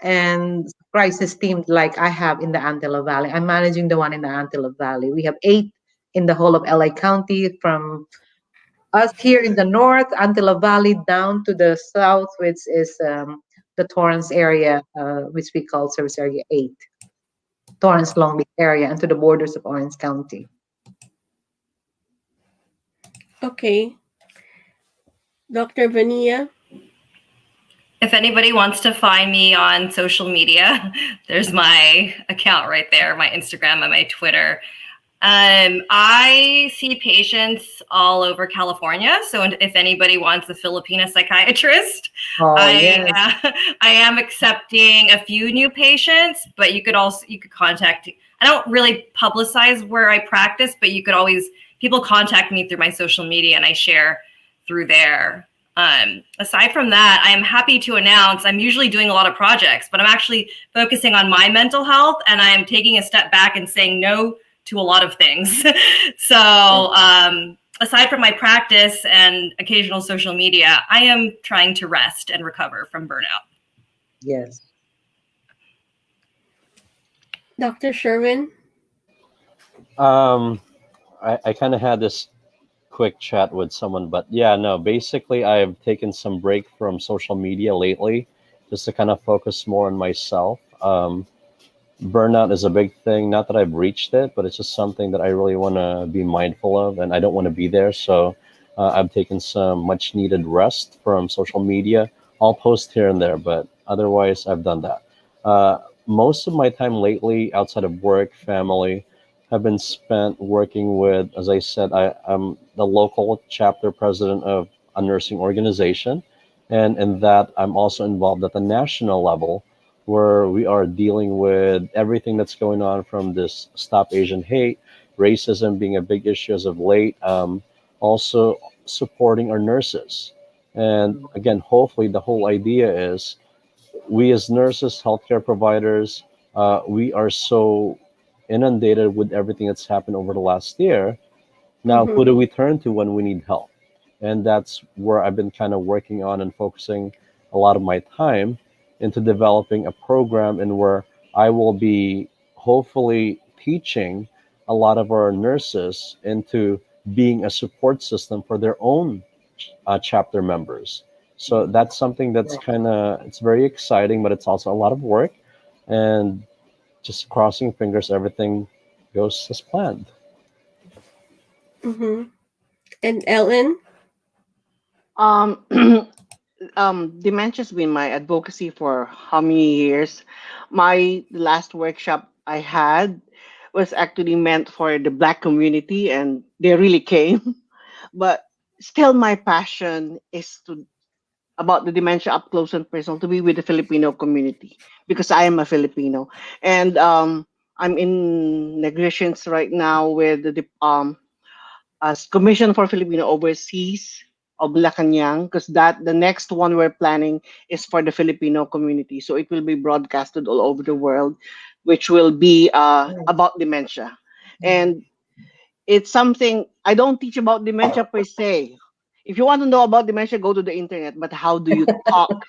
and crisis teams like I have in the Antelope Valley. I'm managing the one in the Antelope Valley. We have 8 in the whole of LA County, from us here in the north, Antelope Valley, down to the south, which is the Torrance area, which we call Service Area 8, Torrance Long Beach area, and to the borders of Orange County. Okay. Dr. Vania? If anybody wants to find me on social media, there's my account right there, my Instagram and my Twitter. I see patients all over California. So if anybody wants a Filipino psychiatrist, Yes. I am accepting a few new patients, but you could contact, I don't really publicize where I practice, but people contact me through my social media and I share through there. Aside from that, I am happy to announce I'm usually doing a lot of projects, but I'm actually focusing on my mental health, and I am taking a step back and saying no to a lot of things. So aside from my practice and occasional social media, I am trying to rest and recover from burnout. Yes. Dr. Sherwin? I kind of had this quick chat with someone, but yeah, no, basically I've taken some break from social media lately just to kind of focus more on myself. Burnout is a big thing. Not that I've reached it, but it's just something that I really want to be mindful of, and I don't want to be there. So I've taken some much needed rest from social media. I'll post here and there, but otherwise I've done that. Most of my time lately, outside of work, family, have been spent working with, as I said, I'm the local chapter president of a nursing organization. And in that, I'm also involved at the national level, where we are dealing with everything that's going on, from this Stop Asian Hate, racism being a big issue as of late, also supporting our nurses. And again, hopefully the whole idea is, we as nurses, healthcare providers, we are so inundated with everything that's happened over the last year. Now, who do we turn to when we need help? And that's where I've been kind of working on and focusing a lot of my time into developing a program, in where I will be hopefully teaching a lot of our nurses into being a support system for their own chapter members. So that's something that's it's very exciting, but it's also a lot of work. And just crossing fingers, everything goes as planned. And Ellen? Dementia's been my advocacy for how many years? The last workshop I had was actually meant for the Black community, and they really came. But still, my passion is about the dementia up close and personal, to be with the Filipino community, because I am a Filipino, and I'm in negotiations right now with the as Commission for Filipino Overseas of Malacanang, because the next one we're planning is for the Filipino community. So it will be broadcasted all over the world, which will be about dementia. And it's something I don't teach about dementia per se. If you want to know about dementia, go to the internet. But how do you talk?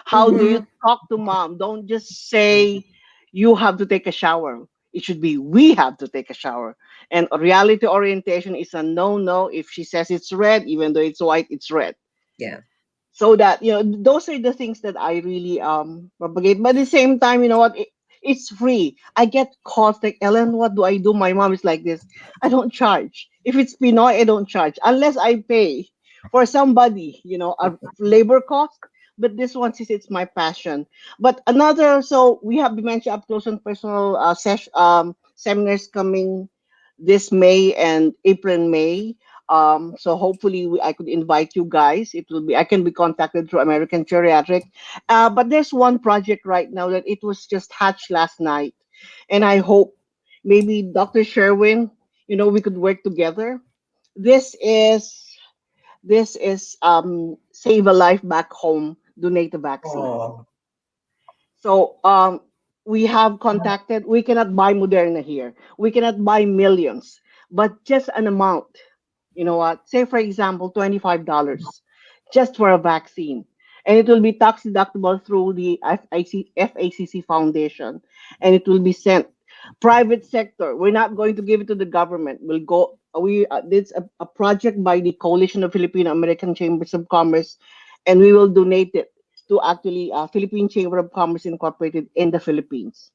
How do you talk to mom? Don't just say you have to take a shower. It should be we have to take a shower. And reality orientation is a no. If she says it's red, even though it's white, it's red. Yeah. So that, those are the things that I really propagate. But at the same time, you know what? It's free. I get calls like, Ellen, what do I do? My mom is like this. I don't charge. If it's Pinoy, I don't charge unless I pay for somebody, a labor cost. But this one, since it's my passion. But so we have dementia up close and personal seminars coming this May and April and May. So hopefully I could invite you guys. I can be contacted through American Geriatric. But there's one project right now that it was just hatched last night, and I hope maybe Dr. Sherwin, we could work together. This is Save a Life Back Home, Donate a Vaccine. Oh. So we have contacted. We cannot buy Moderna here. We cannot buy millions, but just an amount. You know what? Say for example, $25 just for a vaccine. and it will be tax deductible through the FACC Foundation, and it will be sent private sector. We're not going to give it to the government. We'll go. We It's a project by the Coalition of Filipino American Chambers of Commerce, and we will donate it to actually Philippine Chamber of Commerce Incorporated in the Philippines.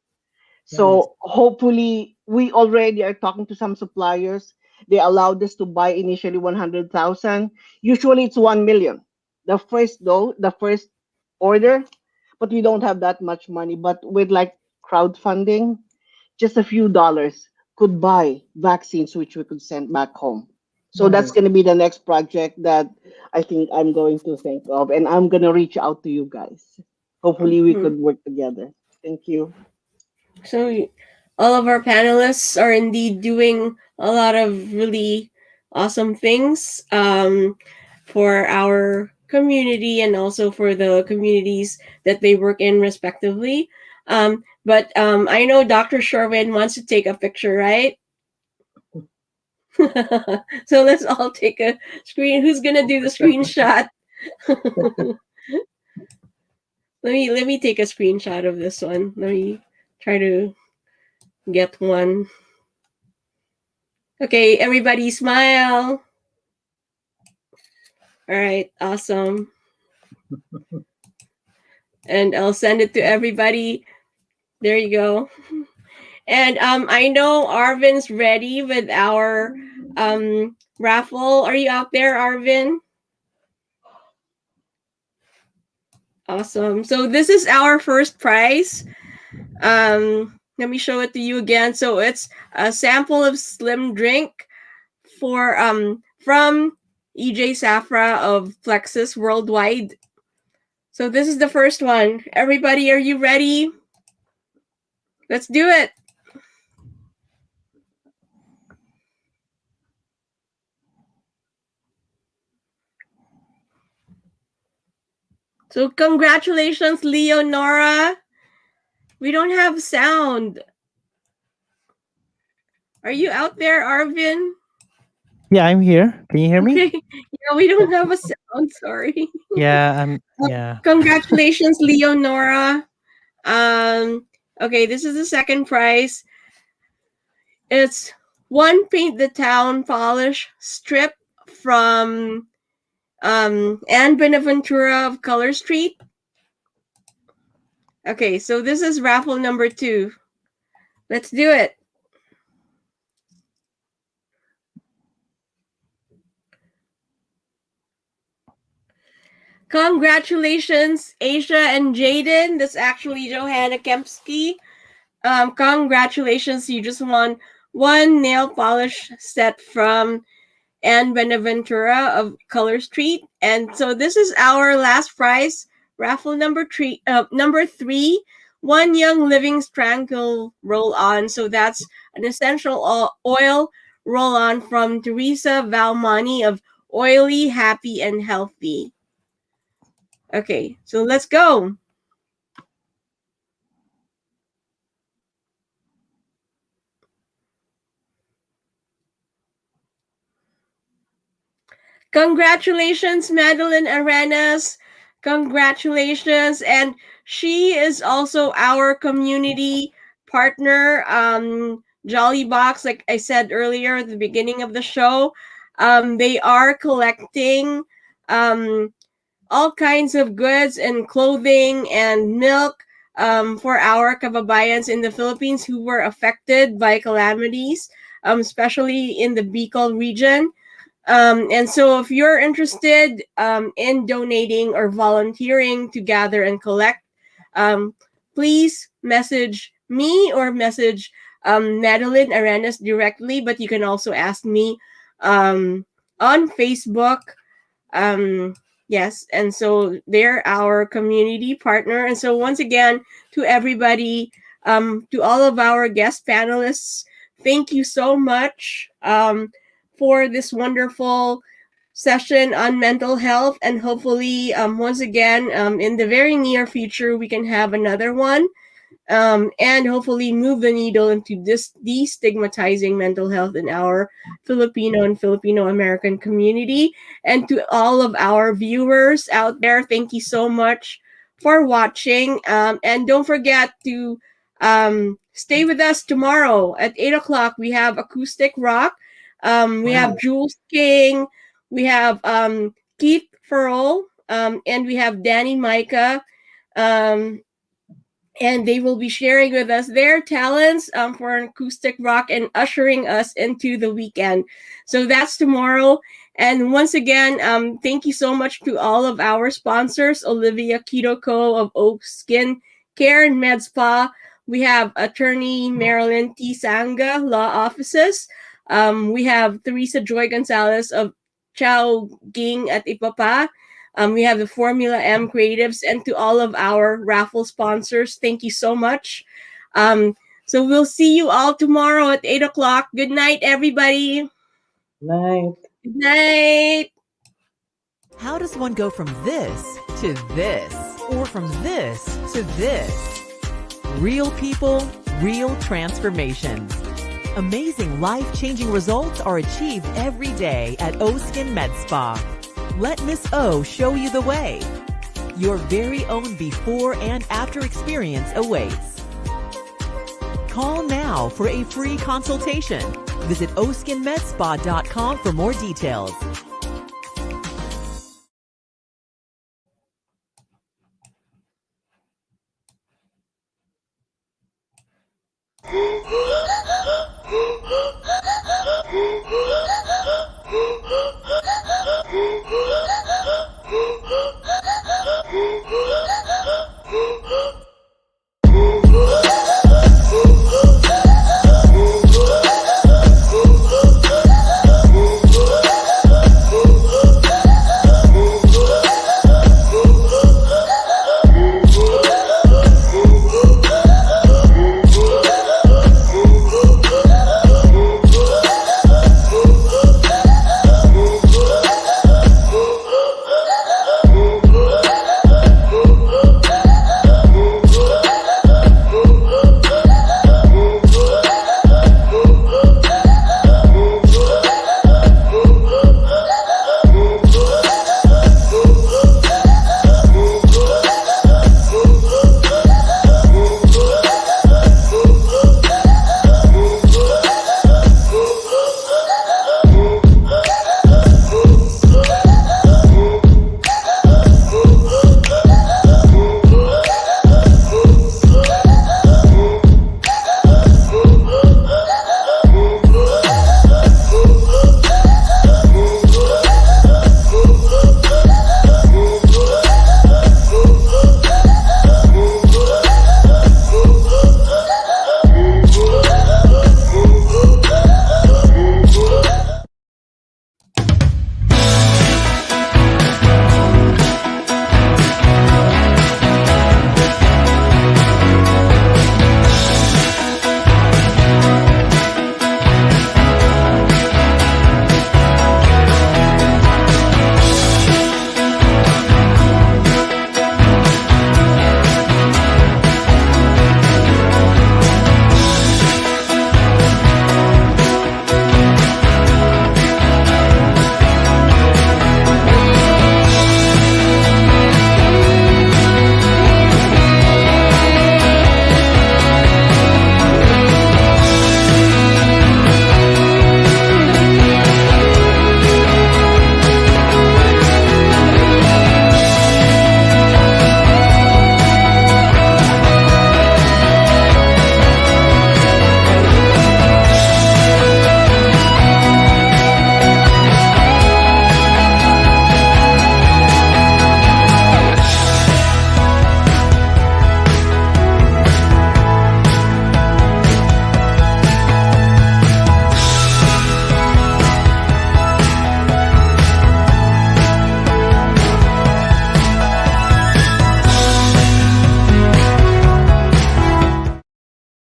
So hopefully, we already are talking to some suppliers. They allowed us to buy initially 100,000. Usually it's 1 million. The first order, but we don't have that much money. But with like crowdfunding, just a few dollars could buy vaccines which we could send back home. So that's going to be the next project that I think I'm going to think of, and I'm going to reach out to you guys. Hopefully, we could work together. Thank you. So all of our panelists are indeed doing a lot of really awesome things for our community and also for the communities that they work in respectively. But I know Dr. Sherwin wants to take a picture, right? So let's all take a screen. Who's gonna do the screenshot? Let me take a screenshot of this one. Let me try to get one. Okay, everybody smile. All right, awesome. And I'll send it to everybody. There you go. And I know Arvin's ready with our raffle. Are you out there, Arvin? Awesome. So this is our first prize. Let me show it to you again. So it's a sample of Slim Drink for from EJ Safra of Plexus Worldwide. So this is the first one. Everybody, are you ready? Let's do it. So congratulations, Leonora. We don't have sound. Are you out there, Arvin? Yeah, I'm here. Can you hear me? Okay. Yeah, we don't have a sound. Sorry. Yeah, yeah. Congratulations, Leonora. Okay, this is the second prize. It's one Paint the Town polish strip from Anne Benaventura of Color Street. Okay, so this is raffle number 2. Let's do it. Congratulations, Asia and Jaden. That's actually Johanna Kempsky. Congratulations, you just won one nail polish set from Anne Benaventura of Color Street. And so this is our last prize, raffle number 3, one Young Living Strangle roll-on. So that's an essential oil roll-on from Teresa Valmani of Oily, Happy, and Healthy. Okay, so let's go. Congratulations, Madeline Arenas. Congratulations. And she is also our community partner, Jolly Box, like I said earlier at the beginning of the show. They are collecting all kinds of goods and clothing and milk for our kababayans in the Philippines who were affected by calamities, especially in the Bicol region. And so if you're interested in donating or volunteering to gather and collect, please message me or message Madeline Arenas directly, but you can also ask me on Facebook. Yes, and so they're our community partner. And so once again, to everybody, to all of our guest panelists, thank you so much for this wonderful session on mental health. And hopefully, once again, in the very near future, we can have another one. and hopefully move the needle into this destigmatizing mental health in our Filipino and Filipino American community. And to all of our viewers out there, thank you so much for watching. And don't forget to stay with us tomorrow at 8 o'clock. We have Acoustic Rock. We have Jules King. We have Keith Furl. And we have Danny Micah. And they will be sharing with us their talents for an acoustic rock and ushering us into the weekend. So that's tomorrow. And once again, thank you so much to all of our sponsors, Olivia Kitoko of Oak Skin Care and Med Spa. We have attorney Marilyn T. Sanga, Law Offices. We have Teresa Joy Gonzalez of Chow Ging at Ipapa. We have the Formula M Creatives, and to all of our raffle sponsors, thank you so much. So we'll see you all tomorrow at 8 o'clock. Good night, everybody. Night. Good night. How does one go from this to this, or from this to this? Real people, real transformations. Amazing life-changing results are achieved every day at O Skin Med Spa. Let Miss O show you the way. Your very own before and after experience awaits. Call now for a free consultation. Visit oskinmedspa.com for more details.